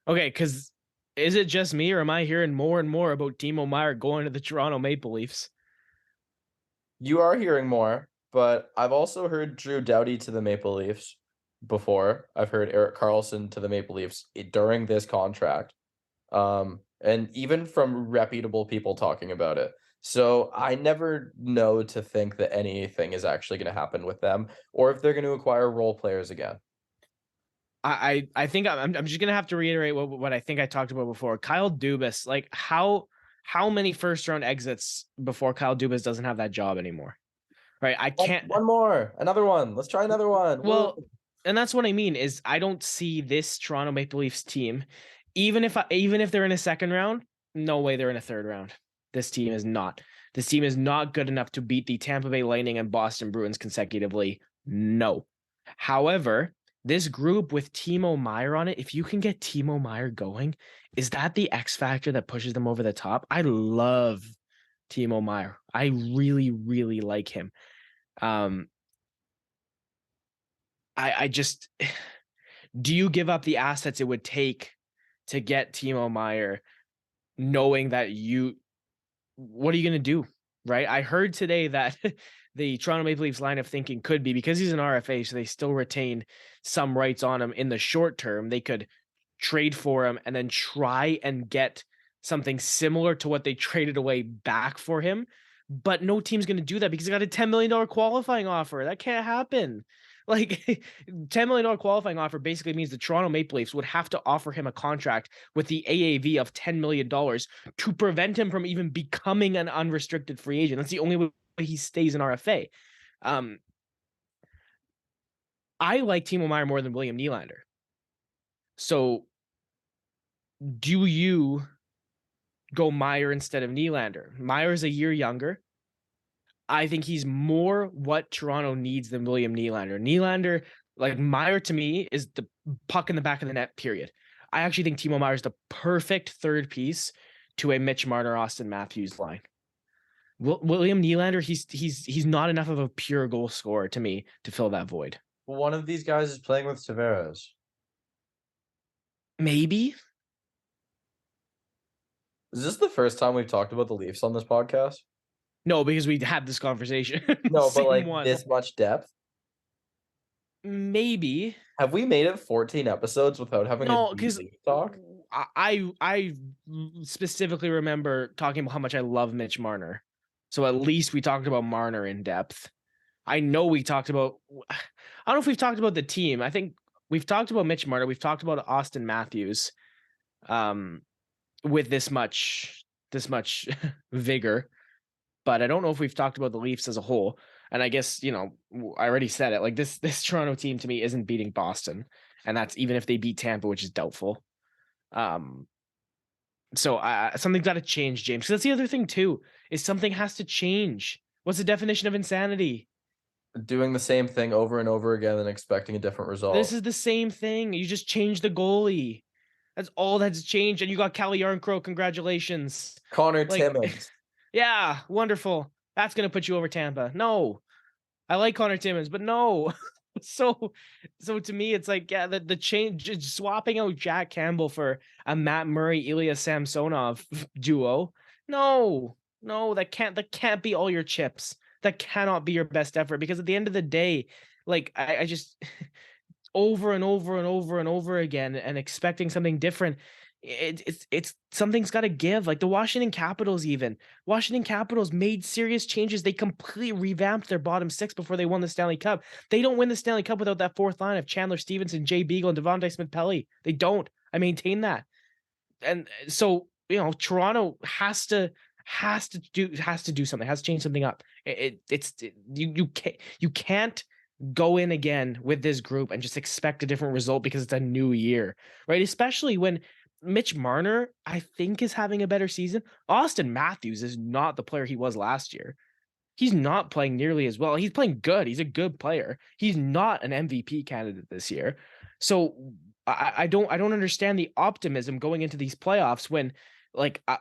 Okay, because is it just me, or am I hearing more and more about Timo Meier going to the Toronto Maple Leafs? You are hearing more, but I've also heard Drew Doughty to the Maple Leafs before. I've heard Erik Karlsson to the Maple Leafs during this contract. And even from reputable people talking about it. So I never know to think that anything is actually going to happen with them, or if they're going to acquire role players again. I think I'm just gonna have to reiterate what I think I talked about before. Kyle Dubas, like, how many first round exits before Kyle Dubas doesn't have that job anymore? Right? I can't. One more, another one. Let's try another one. Well, and that's what I mean is I don't see this Toronto Maple Leafs team, even if they're in a second round, no way they're in a third round. This team is not. This team is not good enough to beat the Tampa Bay Lightning and Boston Bruins consecutively. No. However, this group with Timo Meier on it, if you can get Timo Meier going, is that the X factor that pushes them over the top? I love Timo Meier. I really, really like him. I just, do you give up the assets it would take to get Timo Meier, knowing that what are you going to do? Right? I heard today that the Toronto Maple Leafs line of thinking could be, because he's an RFA, so they still retain some rights on him in the short term. They could trade for him and then try and get something similar to what they traded away back for him. But no team's going to do that because he got a $10 million qualifying offer. That can't happen. Like, $10 million qualifying offer basically means the Toronto Maple Leafs would have to offer him a contract with the AAV of $10 million to prevent him from even becoming an unrestricted free agent. That's the only way he stays in RFA. I like Timo Meier more than William Nylander. So do you go Meier instead of Nylander? Meier is a year younger. I think he's more what Toronto needs than William Nylander. Nylander, like, Meier to me is the puck in the back of the net, period. I actually think Timo Meier is the perfect third piece to a Mitch Marner, Austin Matthews line. William Nylander, he's not enough of a pure goal scorer to me to fill that void. One of these guys is playing with Tavares. Maybe. Is this the first time we've talked about the Leafs on this podcast? No, because we had this conversation. No, but like this much depth. Maybe. Have we made it 14 episodes without having a No, deep because leaf talk? I specifically remember talking about how much I love Mitch Marner. So at least we talked about Marner in depth. I know we talked about. I don't know if we've talked about the team. I think we've talked about Mitch Marner. We've talked about Austin Matthews, with this much vigor. But I don't know if we've talked about the Leafs as a whole. And I guess, I already said it. Like this Toronto team to me isn't beating Boston, and that's even if they beat Tampa, which is doubtful. So something's got to change, James. Because that's the other thing too. Is something has to change. What's the definition of insanity? Doing the same thing over and over again and expecting a different This result. is the same thing. You just change the goalie. That's all that's changed. And you got Calle Yarncroke. Congratulations. Connor Like, Timmins. yeah, wonderful. That's gonna put you over Tampa. No, I like Connor Timmins, but no. so to me, it's like, yeah, the change, swapping out Jack Campbell for a Matt Murray, Ilya Samsonov duo. No, that can't be all your chips. That cannot be your best effort, because at the end of the day, like I just over and over and over and over again and expecting something different. It's something's got to give. Like the Washington Capitals made serious changes. They completely revamped their bottom six before they won the Stanley Cup. They don't win the Stanley Cup without that fourth line of Chandler Stevenson, Jay Beagle, and Devontae Smith-Pelly. They don't. I maintain that. And so, Toronto has to do something, has to change something up. You can't go in again with this group and just expect a different result because it's a new year, right? Especially when Mitch Marner, I think, is having a better season. Austin Matthews is not the player he was last year. He's not playing nearly as well. He's playing good. He's a good player. He's not an MVP candidate this year. So I don't understand the optimism going into these playoffs when, like, a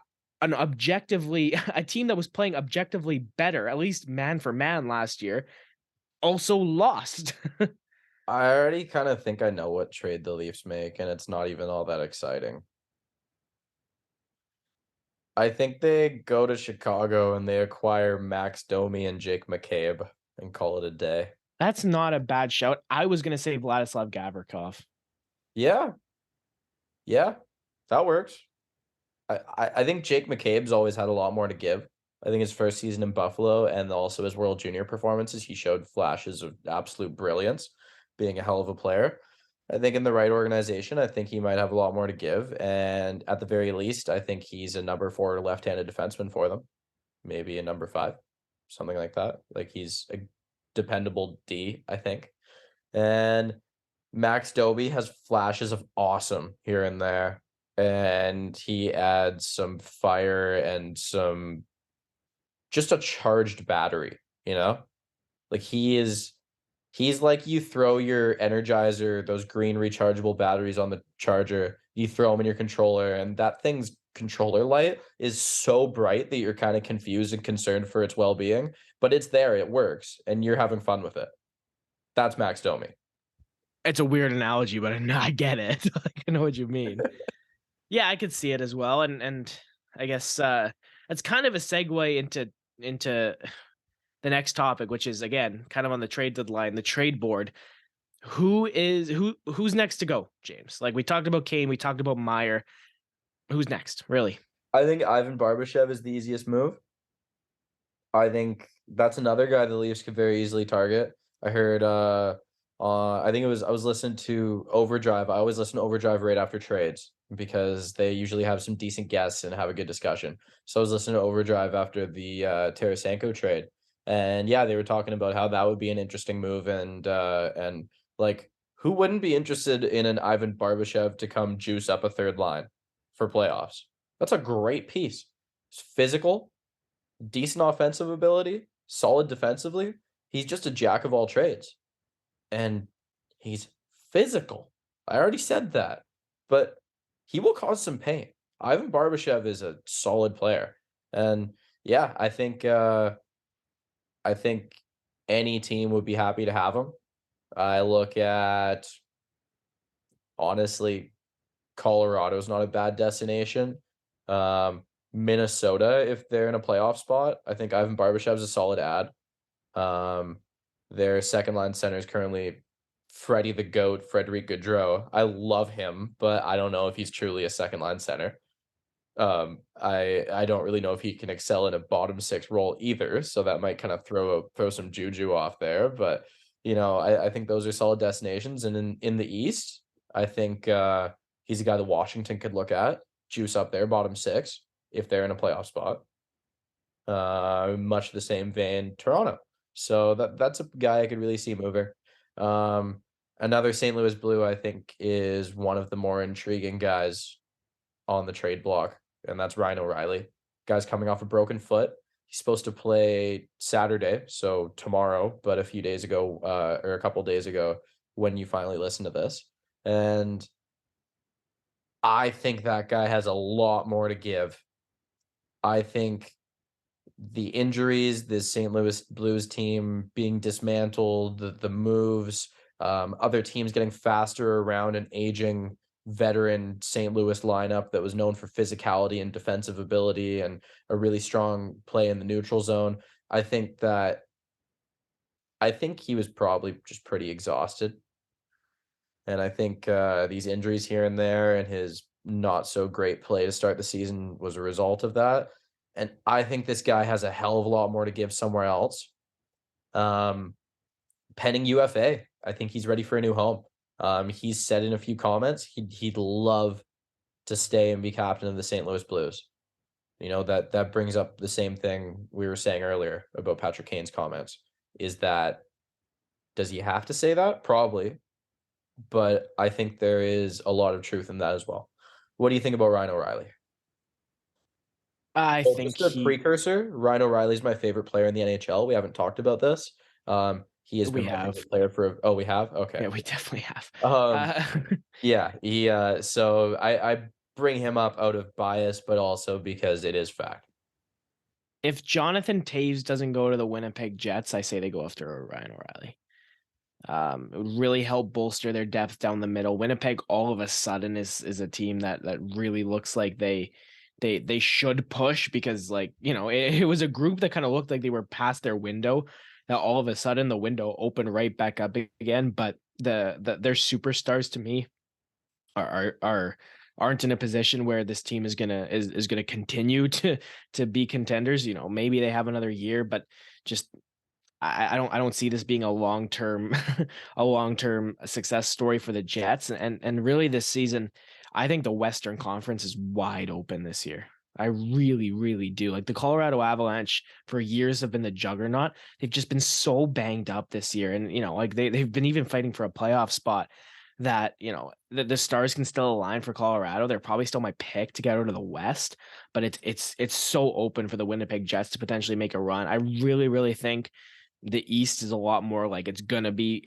team that was playing objectively better, at least man for man last year, also lost. I already kind of think I know what trade the Leafs make, and it's not even all that exciting. I think they go to Chicago and they acquire Max Domi and Jake McCabe and call it a day. That's not a bad shout. I was going to say Vladislav Gavrikov. Yeah. Yeah, that works. I think Jake McCabe's always had a lot more to give. I think his first season in Buffalo and also his World Junior performances, he showed flashes of absolute brilliance, being a hell of a player. I think in the right organization, I think he might have a lot more to give. And at the very least, I think he's a number 4 left-handed defenseman for them. Maybe a number 5, something like that. Like he's a dependable D, I think. And Max Domi has flashes of awesome here and there. And he adds some fire and just a charged battery, Like he's like you throw your Energizer, those green rechargeable batteries on the charger, you throw them in your controller, and that thing's controller light is so bright that you're kind of confused and concerned for its well-being, but it's there, it works, and you're having fun with it. That's Max Domi. It's a weird analogy, but I get it. I know what you mean. Yeah, I could see it as well. And I guess that's kind of a segue into the next topic, which is, again, kind of on the trade deadline, the trade board. Who's next to go, James? Like we talked about Kane, we talked about Meier. Who's next, really? I think Ivan Barbashev is the easiest move. I think that's another guy the Leafs could very easily target. I heard I think I was listening to Overdrive. I always listen to Overdrive right after trades because they usually have some decent guests and have a good discussion. So I was listening to Overdrive after the Tarasenko trade. And yeah, they were talking about how that would be an interesting move and like who wouldn't be interested in an Ivan Barbashev to come juice up a third line for playoffs? That's a great piece. It's physical, decent offensive ability, solid defensively. He's just a jack of all trades. And he's physical. I already said that. But he will cause some pain. Ivan Barbashev is a solid player. And yeah, I think any team would be happy to have him. I look at, honestly, Colorado's not a bad destination. Minnesota, if they're in a playoff spot, I think Ivan Barbashev's a solid ad. Their second line center is currently Freddie the GOAT, Frederic Gaudreau. I love him, but I don't know if he's truly a second line center. I don't really know if he can excel in a bottom six role either, so that might kind of throw some juju off there. But I think those are solid destinations. And in the East, I think he's a guy that Washington could look at, juice up there, bottom six, if they're in a playoff spot. Much the same vein, Toronto. So that's a guy I could really see moving. Another St. Louis Blue, I think, is one of the more intriguing guys on the trade block, and that's Ryan O'Reilly. Guy's coming off a broken foot. He's supposed to play Saturday, so tomorrow, but a few days ago, or a couple days ago, when you finally listen to this. And I think that guy has a lot more to give. I think the injuries, this St. Louis Blues team being dismantled, the moves, other teams getting faster around an aging veteran St. Louis lineup that was known for physicality and defensive ability and a really strong play in the neutral zone. I think he was probably just pretty exhausted. And I think these injuries here and there and his not so great play to start the season was a result of that. And I think this guy has a hell of a lot more to give somewhere else. Pending UFA, I think he's ready for a new home. He's said in a few comments he'd love to stay and be captain of the St. Louis Blues. That brings up the same thing we were saying earlier about Patrick Kane's comments. Is that, does he have to say that? Probably. But I think there is a lot of truth in that as well. What do you think about Ryan O'Reilly? I think Just a precursor, Ryan O'Reilly is my favorite player in the NHL. We haven't talked about this. He has been my favorite player for. Oh, we have? Okay. Yeah, we definitely have. Yeah, so I bring him up out of bias, but also because it is fact. If Jonathan Toews doesn't go to the Winnipeg Jets, I say they go after Ryan O'Reilly. It would really help bolster their depth down the middle. Winnipeg all of a sudden is a team that really looks like they should push, because it was a group that kind of looked like they were past their window. Now all of a sudden the window opened right back up again. But their superstars to me aren't in a position where this team is gonna continue to be contenders. Maybe they have another year, but just I don't see this being a long-term success story for the Jets. And really this season, I think the Western Conference is wide open this year. I really, really do. Like the Colorado Avalanche for years have been the juggernaut. They've just been so banged up this year. And, they've been even fighting for a playoff spot that, the stars can still align for Colorado. They're probably still my pick to get out of the West, but it's so open for the Winnipeg Jets to potentially make a run. I really, really think the East is a lot more like it's gonna be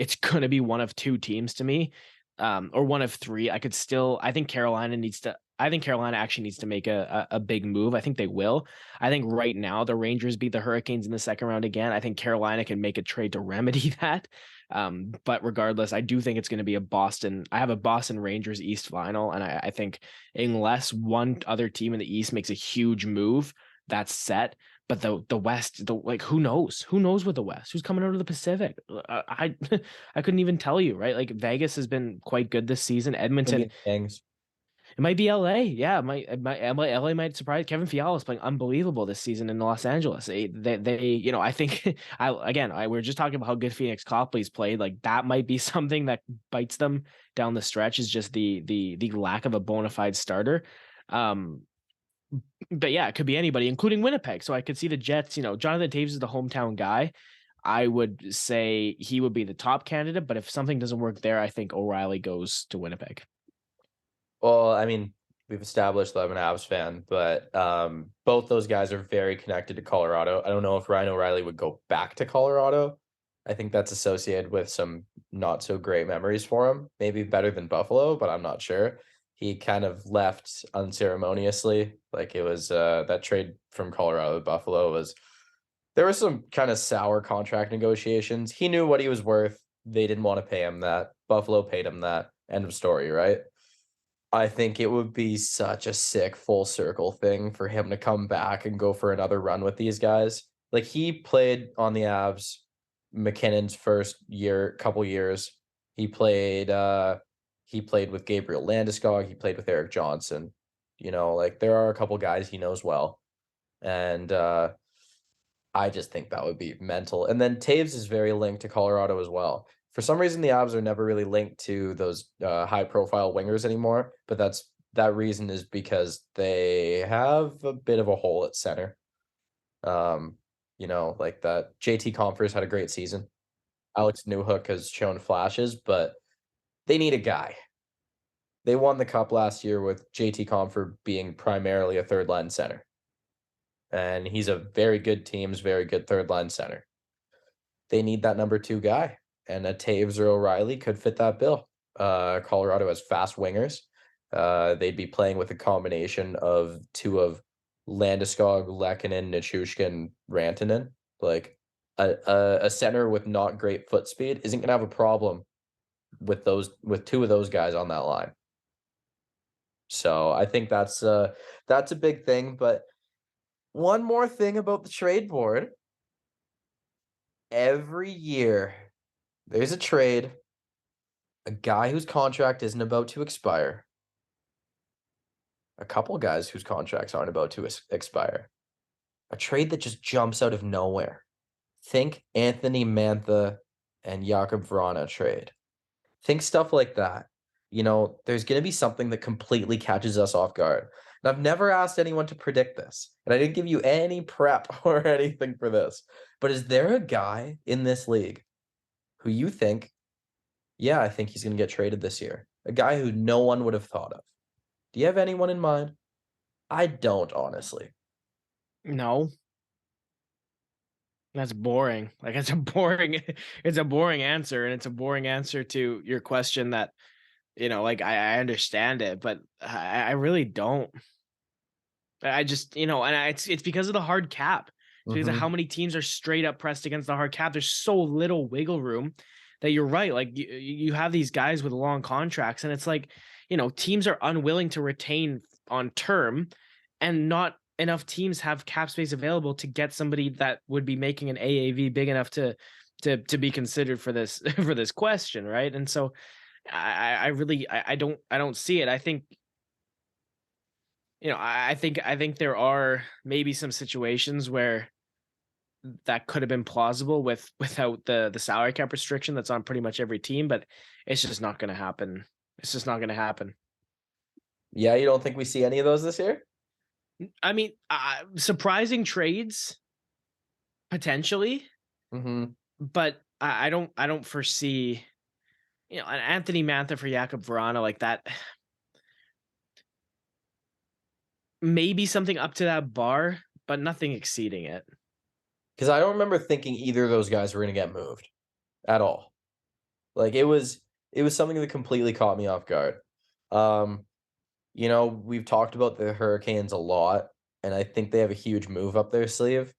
one of two teams to me, or one of three. I think Carolina actually needs to make a big move. I think they will. I think right now the Rangers beat the Hurricanes in the second round again. I think Carolina can make a trade to remedy that. But regardless, I do think it's going to be I have a Boston Rangers East final. And I think unless one other team in the East makes a huge move, that's set. But the West, who knows? Who knows with the West? Who's coming out of the Pacific? I couldn't even tell you, right? Like Vegas has been quite good this season. Edmonton, it might be LA. Yeah, LA might surprise. Kevin Fiala is playing unbelievable this season in Los Angeles. I think we were just talking about how good Phoenix Copley's played. Like that might be something that bites them down the stretch, is just the lack of a bona fide starter. But yeah, it could be anybody, including Winnipeg. So I could see the Jets. Jonathan Toews is the hometown guy. I would say he would be the top candidate. But if something doesn't work there, I think O'Reilly goes to Winnipeg. Well, I mean, we've established that I'm an Avs fan, but both those guys are very connected to Colorado. I don't know if Ryan O'Reilly would go back to Colorado. I think that's associated with some not so great memories for him. Maybe better than Buffalo, but I'm not sure. He kind of left unceremoniously. Like it was that trade from Colorado to Buffalo there was some kind of sour contract negotiations. He knew what he was worth. They didn't want to pay him that. Buffalo paid him that. End of story, right? I think it would be such a sick full circle thing for him to come back and go for another run with these guys. Like he played on the Avs McKinnon's first couple years. He played with Gabriel Landeskog. He played with Eric Johnson. Like there are a couple guys he knows well. And I just think that would be mental. And then Taves is very linked to Colorado as well. For some reason, the Avs are never really linked to those high-profile wingers anymore, but that reason is because they have a bit of a hole at center. Like that JT Compher's had a great season. Alex Newhook has shown flashes, but they need a guy. They won the cup last year with JT Compher being primarily a third-line center. And he's a very good team's very good third-line center. They need that number 2 guy, and a Taves or O'Reilly could fit that bill. Colorado has fast wingers. They'd be playing with a combination of 2 of Landeskog, Lehkonen, Nichushkin, Rantanen. Like a center with not great foot speed isn't gonna have a problem with 2 of those guys on that line. So I think that's a big thing. But one more thing about the trade board. Every year there's a trade, a guy whose contract isn't about to expire, a couple guys whose contracts aren't about to expire, a trade that just jumps out of nowhere. Think Anthony Mantha and Jakub Vrana trade. Think stuff like that. There's going to be something that completely catches us off guard. And I've never asked anyone to predict this, and I didn't give you any prep or anything for this. But is there a guy in this league who you think, yeah, I think he's going to get traded this year? A guy who no one would have thought of. Do you have anyone in mind? I don't, honestly. No. That's boring. Like it's a boring answer, and it's a boring answer to your question that, like I understand it, but I really don't. I just, and it's because of the hard cap. It's because of how many teams are straight up pressed against the hard cap. There's so little wiggle room that you're right. Like you have these guys with long contracts, and it's like, teams are unwilling to retain on term, and not enough teams have cap space available to get somebody that would be making an AAV big enough to be considered for this for this question, right? And so I really don't see it. I think I think there are maybe some situations where that could have been plausible without the salary cap restriction that's on pretty much every team, but it's just not going to happen. It's just not going to happen. Yeah, you don't think we see any of those this year? I mean, surprising trades potentially, but I don't foresee, an Anthony Mantha for Jakub Vrana like that. Maybe something up to that bar, but nothing exceeding it. Because I don't remember thinking either of those guys were going to get moved at all. Like it was something that completely caught me off guard. We've talked about the Hurricanes a lot, and I think they have a huge move up their sleeve.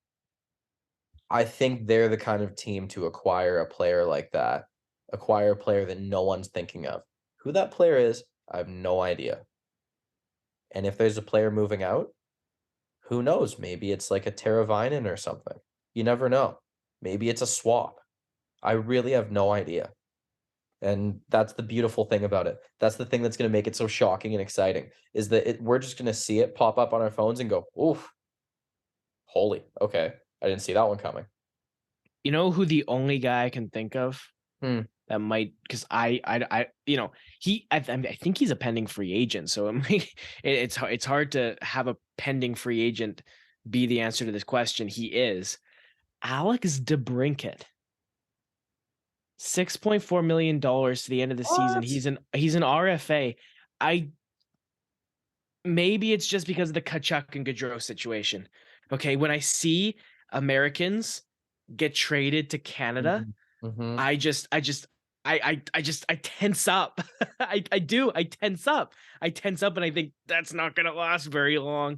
I think they're the kind of team to acquire a player like that, acquire a player that no one's thinking of. Who that player is, I have no idea. And if there's a player moving out, who knows? Maybe it's like a Teravainen or something. You never know. Maybe it's a swap. I really have no idea. And that's the beautiful thing about it. That's the thing that's going to make it so shocking and exciting, is that we're just going to see it pop up on our phones and go, oof, holy, okay. I didn't see that one coming. You know who the only guy I can think of that might, because I think he's a pending free agent, so it's hard to have a pending free agent be the answer to this question. He is Alex DeBrincat. $6.4 million to the end of the season. He's an RFA. Maybe it's just because of the Tkachuk and Gaudreau situation. Okay, when I see Americans get traded to Canada, I tense up. I do. I tense up, and I think that's not going to last very long.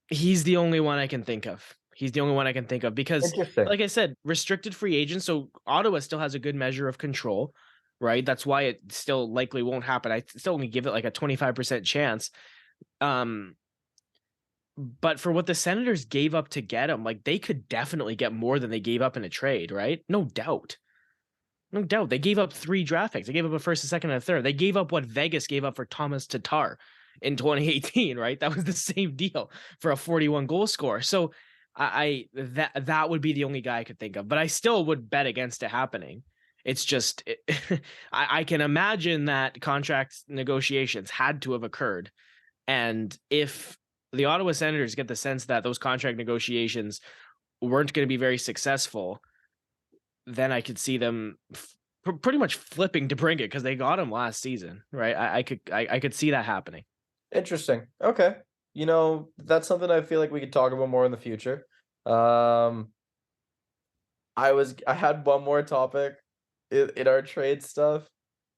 He's the only one I can think of. He's the only one I can think of because, like I said, restricted free agent. So Ottawa still has a good measure of control, right? That's why it still likely won't happen. I still only give it like a 25% chance. But for what the Senators gave up to get him, like they could definitely get more than they gave up in a trade, right? No doubt. No doubt. They gave up 3 draft picks. They gave up a first, a second, and a third. They gave up what Vegas gave up for Thomas Tatar in 2018, right? That was the same deal for a 41 goal scorer. So that would be the only guy I could think of, but I still would bet against it happening. It's just I can imagine that contract negotiations had to have occurred, and if the Ottawa Senators get the sense that those contract negotiations weren't going to be very successful, then I could see them pretty much flipping to bring it because they got him last season, right? I could see that happening. Interesting. Okay. That's something I feel like we could talk about more in the future. I had one more topic in our trade stuff.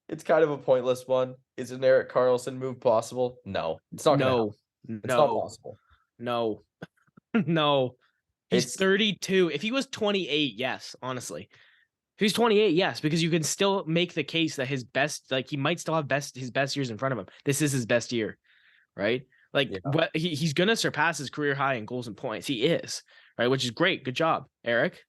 It's kind of a pointless one. Is an Erik Karlsson move possible? No, it's not gonna happen. It's not possible. No. No. He's It's 32. If he was 28, yes, honestly. If he's 28, yes, because you can still make the case that his best, like he might still have his best years in front of him. This is his best year, right? Like what he's gonna surpass his career high in goals and points. He is, right? Which is great. Good job, Eric.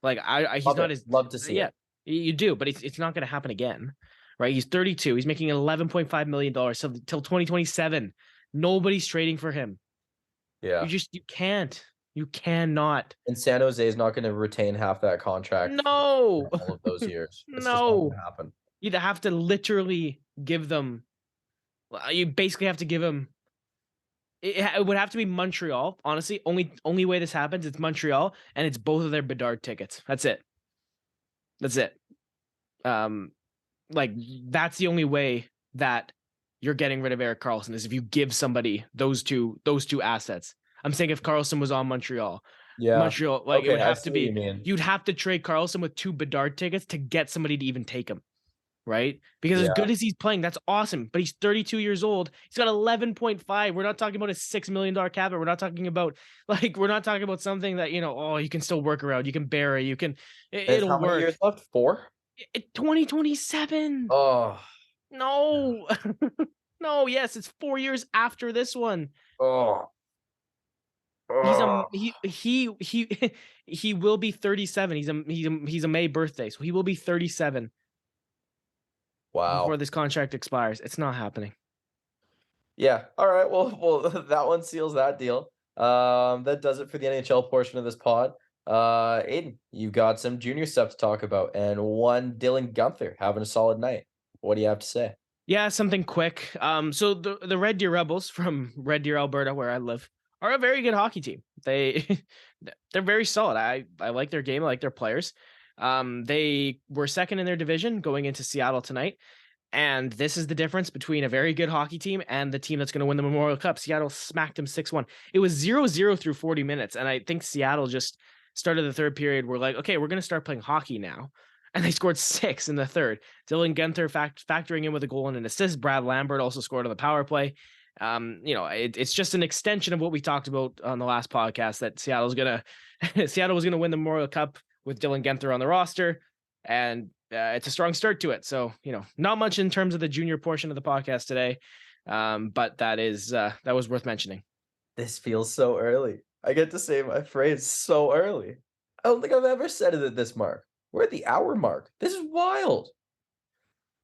Like he's not as love to see it. You do, but it's not gonna happen again. Right? He's 32. He's making $11.5 million till 2027. Nobody's trading for him. Yeah. You can't. You cannot. And San Jose is not going to retain half that contract. No. For all of those years. No. It's just not going to happen. You'd have to literally give them. You basically have to give them. It would have to be Montreal. Honestly, only way this happens, it's Montreal, and it's both of their Bedard tickets. That's it. Like that's the only way that you're getting rid of Erik Karlsson is if you give somebody those two assets. I'm saying if Karlsson was on Montreal, Montreal, like it would have to be. You'd have to trade Karlsson with 2 Bedard tickets to get somebody to even take him, right? Because as good as he's playing, that's awesome. But he's 32 years old. He's got 11.5. We're not talking about a $6 million cap. We're not talking about something that you can still work around. You can bury. You can. It'll how work. Many years left? 4. 2027. Oh no. No, yes, it's 4 years after this one. He will be 37. He's a May birthday, so he will be 37. Wow. Before this contract expires. It's not happening. Yeah. All right. Well, that one seals that deal. That does it for the NHL portion of this pod. Aidan, you've got some junior stuff to talk about, and one Dylan Guenther having a solid night. What do you have to say? Yeah, something quick. So the Red Deer Rebels from Red Deer, Alberta, where I live, are a very good hockey team. They're very solid. I like their game. I like their players. They were second in their division going into Seattle tonight. And this is the difference between a very good hockey team and the team that's going to win the Memorial Cup. Seattle smacked them 6-1. It was 0-0 through 40 minutes. And I think Seattle just started the third period. We're like, okay, we're going to start playing hockey now. And they scored 6 in the third. Dylan Guenther factoring in with a goal and an assist. Brad Lambert also scored on the power play. It's just an extension of what we talked about on the last podcast, that Seattle was going to win the Memorial Cup with Dylan Guenther on the roster. And it's a strong start to it. So, not much in terms of the junior portion of the podcast today. But that was worth mentioning. This feels so early. I get to say my phrase so early. I don't think I've ever said it at this mark. We're at the hour mark. This is wild.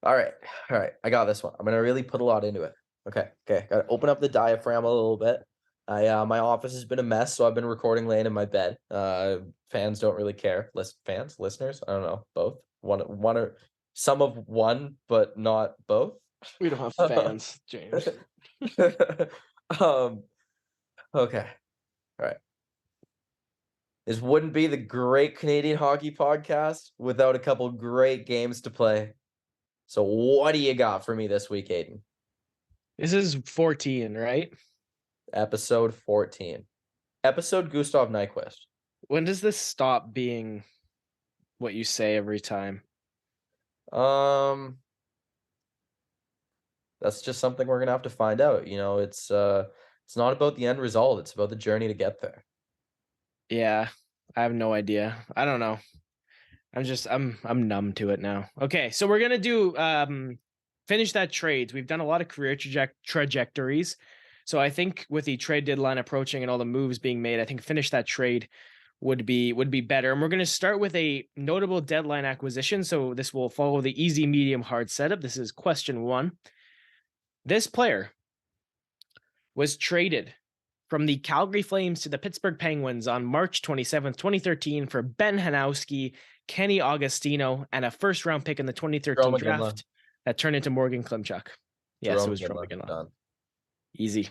All right. I got this one. I'm going to really put a lot into it. Okay. Got to open up the diaphragm a little bit. My office has been a mess, so I've been recording laying in my bed. Fans don't really care. Listeners, I don't know, both. One or some of one, but not both. We don't have fans, James. Okay. All right. This wouldn't be the Great Canadian Hockey Podcast without a couple great games to play. So what do you got for me this week, Aidan? This is 14, right? Episode 14. Episode Gustav Nyquist. When does this stop being what you say every time? That's just something we're gonna have to find out. It's not about the end result, it's about the journey to get there. Yeah, I have no idea. I don't know. I'm numb to it now. Okay, so we're gonna do finish that trades. We've done a lot of career trajectories. So I think with the trade deadline approaching and all the moves being made, I think finish that trade would be better. And we're going to start with a notable deadline acquisition. So this will follow the easy, medium, hard setup. This is question 1. This player was traded from the Calgary Flames to the Pittsburgh Penguins on March 27th, 2013 for Ben Hanowski, Kenny Augustino, and a first-round pick in the 2013 draft that turned into Morgan Klimchuk. Yes, it was Jarome Iginla. Easy.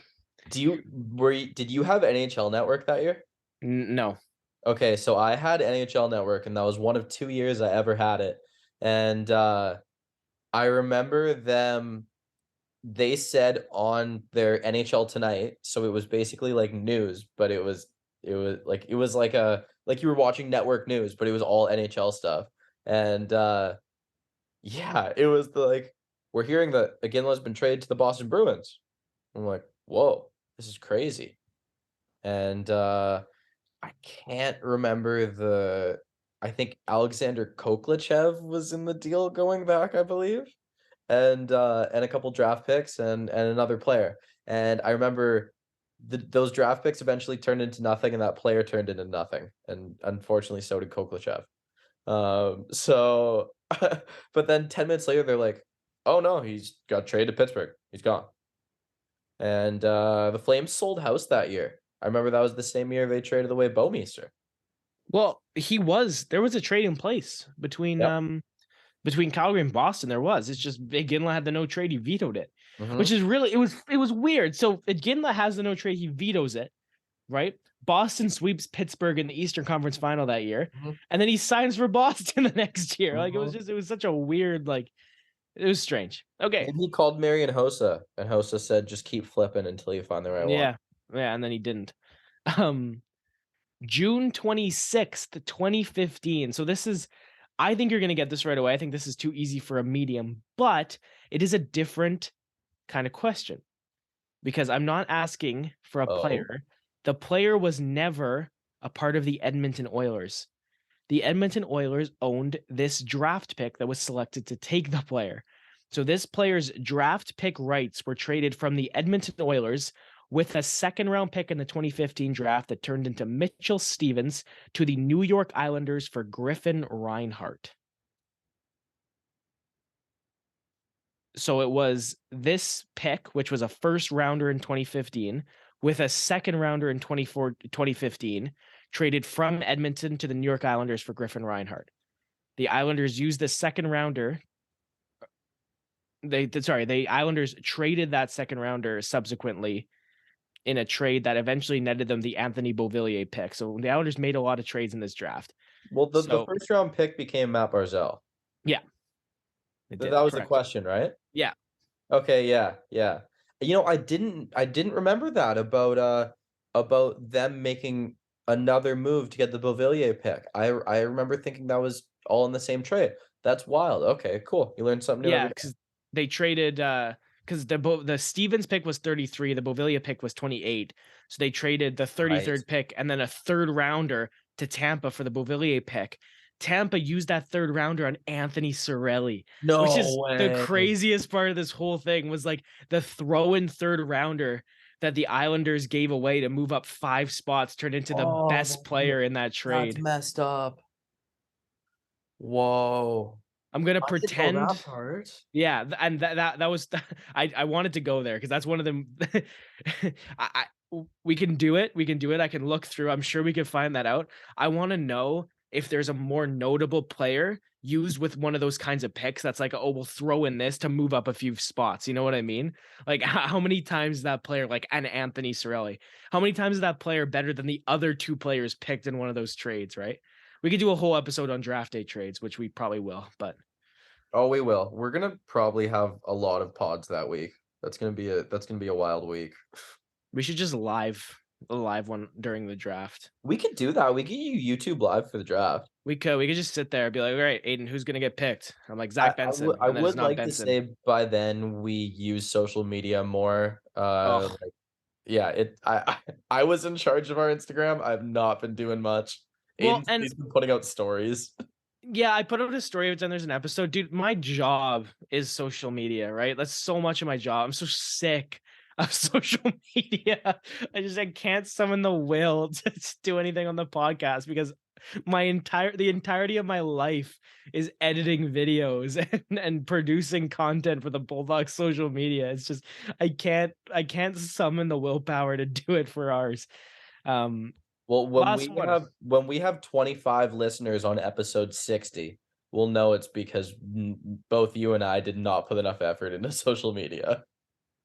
Did you have NHL Network that year? No. Okay, so I had NHL Network, and that was one of 2 years I ever had it. And I remember they said on their NHL Tonight, so it was basically like news, but it was like you were watching network news, but it was all NHL stuff. And yeah, it was we're hearing that Iginla's been traded to the Boston Bruins. I'm like, whoa, this is crazy. And I can't remember I think Alexander Koklachev was in the deal going back, I believe. And a couple draft picks and another player. And I remember those draft picks eventually turned into nothing, and that player turned into nothing. And unfortunately, so did Koklachev. So, but then 10 minutes later, they're like, oh no, he's got traded to Pittsburgh. He's gone. And the Flames sold house that year. I remember that was the same year they traded away Bouwmeester. Well, there was a trade in place between Calgary and Boston. It's just Iginla had the no trade, he vetoed it, which is really, it was weird. So Iginla has the no trade, he vetoes it, right? Boston sweeps Pittsburgh in the Eastern Conference Final that year, and then he signs for Boston the next year. Like it was such a weird, it was strange. Okay. And he called Marian Hossa, and Hossa said, just keep flipping until you find the right one. Yeah, and then he didn't. June 26th, 2015. So this is, I think you're going to get this right away. I think this is too easy for a medium, but it is a different kind of question because I'm not asking for a player. The player was never a part of the Edmonton Oilers. The Edmonton Oilers owned this draft pick that was selected to take the player. So this player's draft pick rights were traded from the Edmonton Oilers with a second-round pick in the 2015 draft that turned into Mitchell Stevens to the New York Islanders for Griffin Reinhart. So it was this pick, which was a first-rounder in 2015, with a second-rounder in 2015, traded from Edmonton to the New York Islanders for Griffin Reinhart. The Islanders used the second-rounder. The Islanders traded that second-rounder subsequently in a trade that eventually netted them the Anthony Beauvillier pick. So the Islanders made a lot of trades in this draft. Well, the first round pick became Matt Barzal. Yeah. That was the question, right? Yeah. Okay, yeah. You know, I didn't remember that about them making another move to get the Beauvillier pick. I remember thinking that was all in the same trade. That's wild. Okay, cool. You learned something new. Yeah, because they traded because the Stevens pick was 33, the Beauvillier pick was 28. So they traded the 33rd pick and then a third rounder to Tampa for the Beauvillier pick. Tampa used that third rounder on Anthony Cirelli. No which is way. The craziest part of this whole thing was like the throw-in third rounder that the Islanders gave away to move up 5 spots turned into the best player in that trade. That's messed up. Whoa. I'm gonna pretend. Yeah, and that was I wanted to go there because that's one of them. We can do it. I can look through. I'm sure we can find that out. I want to know if there's a more notable player used with one of those kinds of picks that's like, oh, we'll throw in this to move up a few spots. You know what I mean? Like how many times that player, like an Anthony Cirelli, how many times is that player better than the other 2 players picked in one of those trades, right? We could do a whole episode on draft day trades, which we probably will, but. Oh, we will. We're gonna probably have a lot of pods that week. That's gonna be a wild week. We should just live one during the draft. We could do that. We could use YouTube live for the draft. We could just sit there and be like, all right, Aiden, who's gonna get picked? I'm like Zach Benson. I would like to say by then we use social media more. I was in charge of our Instagram. I've not been doing much. Well, he's been putting out stories. Yeah, I put out a story every time there's an episode. Dude, my job is social media, right? That's so much of my job. I'm so sick of social media. I can't summon the will to do anything on the podcast because the entirety of my life is editing videos and producing content for the Bulldogs social media. It's just I can't summon the willpower to do it for ours. Um Well, Last one. when we have 25 listeners on episode 60, we'll know it's because both you and I did not put enough effort into social media.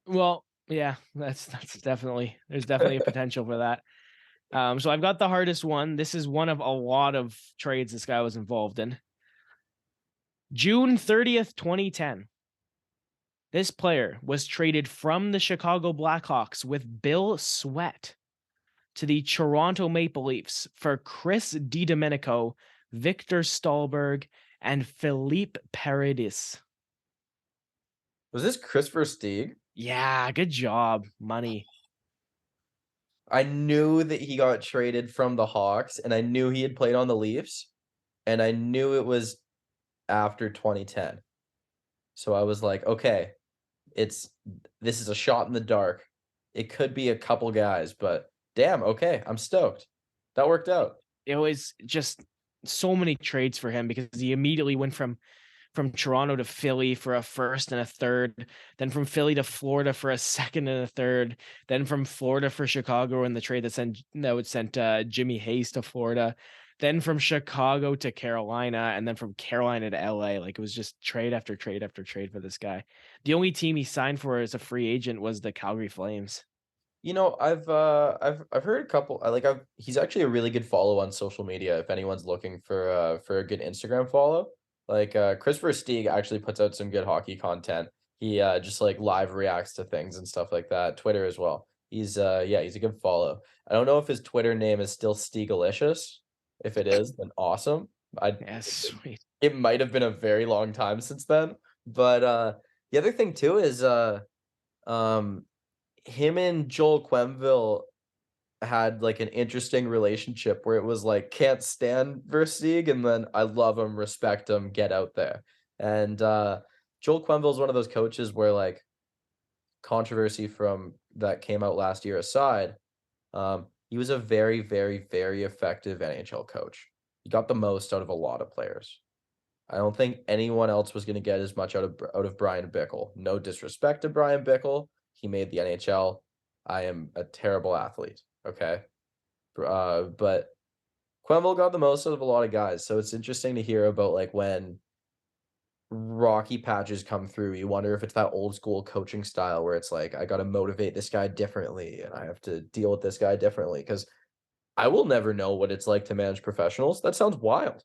Well, yeah, that's there's definitely a potential for that. So I've got the hardest one. This is one of a lot of trades this guy was involved in. June 30th, 2010. This player was traded from the Chicago Blackhawks with Bill Sweat to the Toronto Maple Leafs for Chris DiDomenico, Victor Stahlberg, and Philippe Paredes. Was this Chris Versteeg? Yeah, good job. Money. I knew that he got traded from the Hawks, and I knew he had played on the Leafs, and I knew it was after 2010. So I was like, okay, this is a shot in the dark. It could be a couple guys, but damn, okay, I'm stoked. That worked out. It was just so many trades for him because he immediately went from Toronto to Philly for a first and a third, then from Philly to Florida for a second and a third, then from Florida for Chicago in the trade that sent Jimmy Hayes to Florida, then from Chicago to Carolina, and then from Carolina to LA. Like, it was just trade after trade after trade for this guy. The only team he signed for as a free agent was the Calgary Flames. You know, I've heard a couple. He's actually a really good follow on social media. If anyone's looking for a good Instagram follow, Chris Versteeg actually puts out some good hockey content. He just like live reacts to things and stuff like that. Twitter as well. He's he's a good follow. I don't know if his Twitter name is still Steegalicious. If it is, then awesome. I Yeah, sweet. It might have been a very long time since then. But the other thing too is um him and Joel Quenville had like an interesting relationship where it was like can't stand Versteeg and then I love him, respect him, get out there. And Joel Quenville is one of those coaches where like controversy from that came out last year aside, he was a very, very, very effective NHL coach. He got the most out of a lot of players. I don't think anyone else was going to get as much out of Brian Bickle. No disrespect to Brian Bickle. He made the NHL. I am a terrible athlete. Okay. But Quenville got the most out of a lot of guys. So it's interesting to hear about like when rocky patches come through. You wonder if it's that old school coaching style where it's like, I got to motivate this guy differently and I have to deal with this guy differently. Because I will never know what it's like to manage professionals. That sounds wild.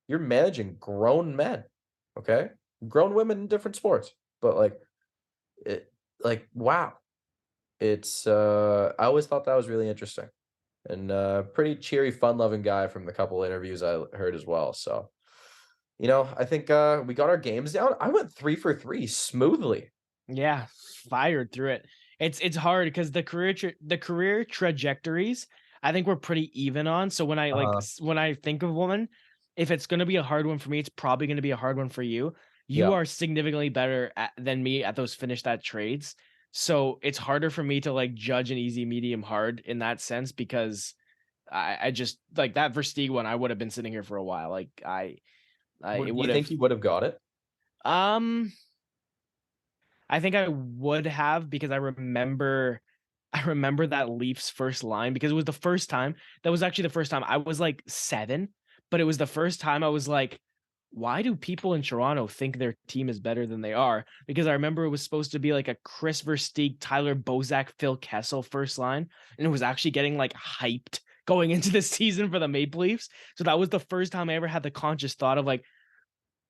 You're managing grown men, okay? Grown women in different sports. But wow. It's I always thought that was really interesting. And pretty cheery, fun-loving guy from the couple interviews I heard as well. So, I think we got our games down. I went 3 for 3 smoothly. Yeah, fired through it. It's hard because the career trajectories I think we're pretty even on. So when when I think of woman, if it's gonna be a hard one for me, it's probably gonna be a hard one for you. You Yeah. are significantly better than me at those finish that trades. So it's harder for me to like judge an easy, medium, hard in that sense because I just like that Versteeg one. I would have been sitting here for a while. Like it Do you would have. think you would have got it? Um, I think I would have because I remember that Leafs first line because it was the first time. That was actually the first time I was like 7, but it was the first time I was like, why do people in Toronto think their team is better than they are? Because I remember it was supposed to be like a Chris Versteeg, Tyler Bozak, Phil Kessel first line, and it was actually getting like hyped going into the season for the Maple Leafs. So that was the first time I ever had the conscious thought of like,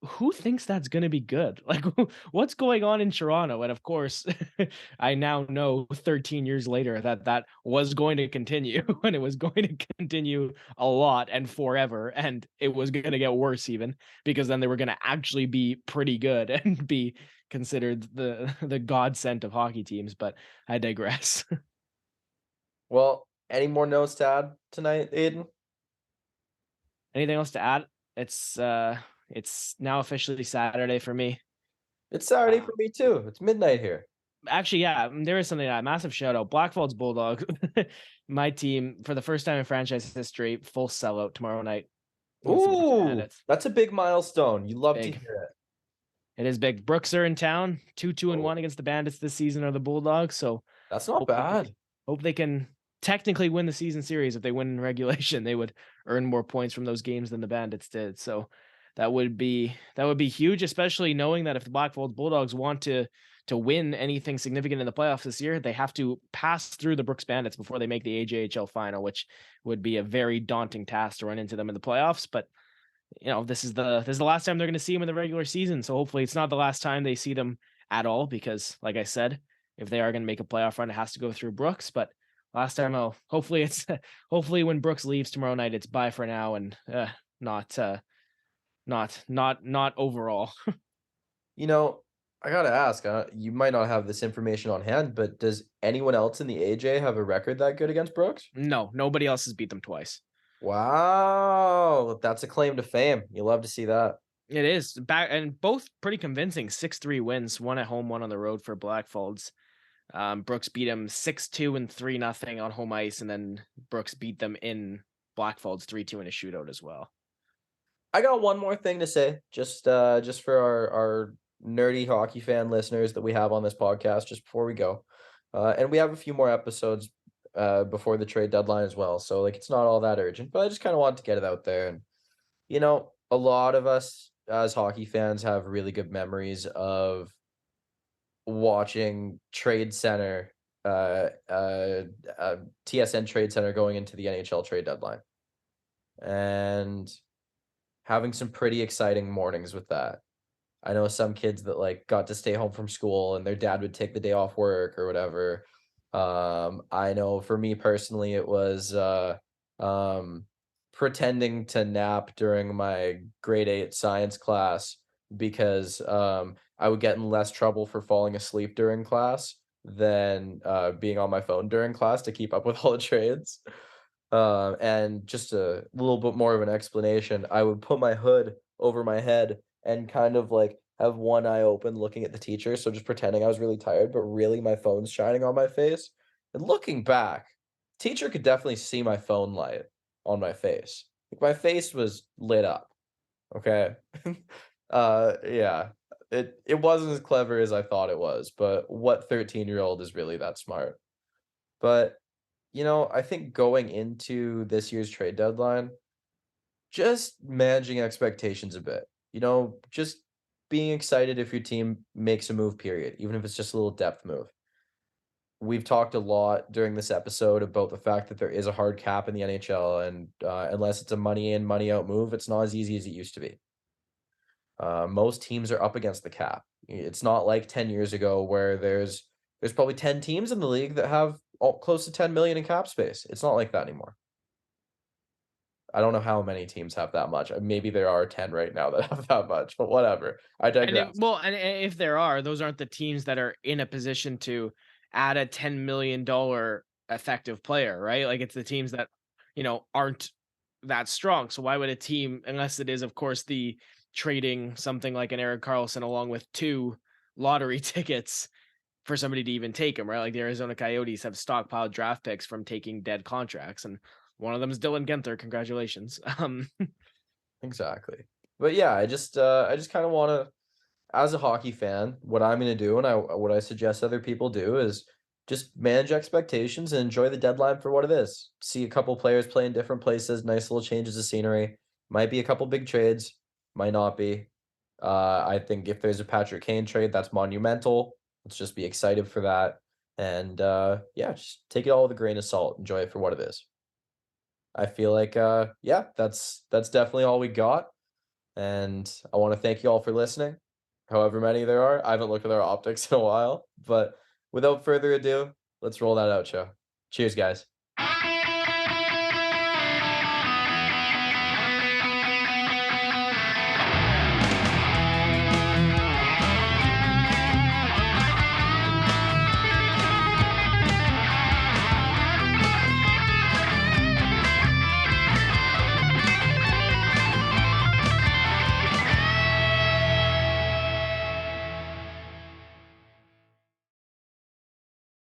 who thinks that's going to be good? Like, what's going on in Toronto? And of course, I now know 13 years later that that was going to continue and it was going to continue a lot and forever. And it was going to get worse even because then they were going to actually be pretty good and be considered the godsend of hockey teams. But I digress. Well, any more notes to add tonight, Aiden? Anything else to add? It's now officially Saturday for me. It's Saturday Uh, for me too. It's midnight here. Actually, yeah, there is something that massive shout out. Blackfalds Bulldogs, my team for the first time in franchise history, full sellout tomorrow night against the Brooks Ooh, Bandits. that's a big milestone. You love to Big. hear it. It is big. Brooks are in town, 2-2-1 Oh, against the Bandits this season or the Bulldogs. So that's not hope they can, bad. hope they can technically win the season series. If they win in regulation, they would earn more points from those games than the Bandits did. So that would be huge, especially knowing that if the Blackfalds Bulldogs want to win anything significant in the playoffs this year, they have to pass through the Brooks Bandits before they make the AJHL final, which would be a very daunting task to run into them in the playoffs. But this is the last time they're going to see them in the regular season. So hopefully it's not the last time they see them at all, because like I said, if they are going to make a playoff run, it has to go through Brooks. But last time, hopefully it's hopefully when Brooks leaves tomorrow night, it's bye for now and not overall. You know, I gotta ask, you might not have this information on hand, but does anyone else in the AJ have a record that good against Brooks? No, nobody else has beat them twice. Wow, that's a claim to fame. You love to see that. It is back and both pretty convincing 6-3 wins, one at home, one on the road for Blackfalds. Brooks beat him 6-2 and 3-0 on home ice, and then Brooks beat them in Blackfalds 3-2 in a shootout as well. I got one more thing to say, just for our nerdy hockey fan listeners that we have on this podcast, just before we go. And we have a few more episodes before the trade deadline as well. So like it's not all that urgent, but I just kind of wanted to get it out there. And a lot of us as hockey fans have really good memories of watching Trade Center, TSN Trade Center going into the NHL trade deadline. And having some pretty exciting mornings with that. I know some kids that like got to stay home from school and their dad would take the day off work or whatever. I know for me personally, it was pretending to nap during my grade 8 science class because I would get in less trouble for falling asleep during class than being on my phone during class to keep up with all the trades. And just a little bit more of an explanation, I would put my hood over my head and kind of like have one eye open looking at the teacher. So just pretending I was really tired, but really my phone's shining on my face. And looking back, teacher could definitely see my phone light on my face. Like my face was lit up. Okay. Yeah. It wasn't as clever as I thought it was, but what 13-year-old is really that smart? But I think going into this year's trade deadline, just managing expectations a bit. Just being excited if your team makes a move, period, even if it's just a little depth move. We've talked a lot during this episode about the fact that there is a hard cap in the NHL, and unless it's a money in, money out move, it's not as easy as it used to be. Most teams are up against the cap. It's not like 10 years ago where there's probably 10 teams in the league that have close to 10 million in cap space. It's not like that anymore. I don't know how many teams have that much. Maybe there are 10 right now that have that much, but whatever. I digress. And if there are, those aren't the teams that are in a position to add a $10 million effective player, right? Like it's the teams that, aren't that strong. So why would a team, unless it is, of course, the trading something like an Erik Karlsson along with 2 lottery tickets for somebody to even take him, right? Like the Arizona Coyotes have stockpiled draft picks from taking dead contracts, and one of them is Dylan Guenther. Congratulations. Exactly. But yeah, I just kind of want to, as a hockey fan, what I'm going to do and what I suggest other people do is just manage expectations and enjoy the deadline for what it is. See a couple players play in different places, nice little changes of scenery. Might be a couple big trades, might not be. I think if there's a Patrick Kane trade, that's monumental. Let's just be excited for that. And yeah, just take it all with a grain of salt. Enjoy it for what it is. I feel like yeah, that's definitely all we got. And I want to thank you all for listening. However many there are. I haven't looked at our optics in a while, but without further ado, let's roll that outro. Cheers, guys.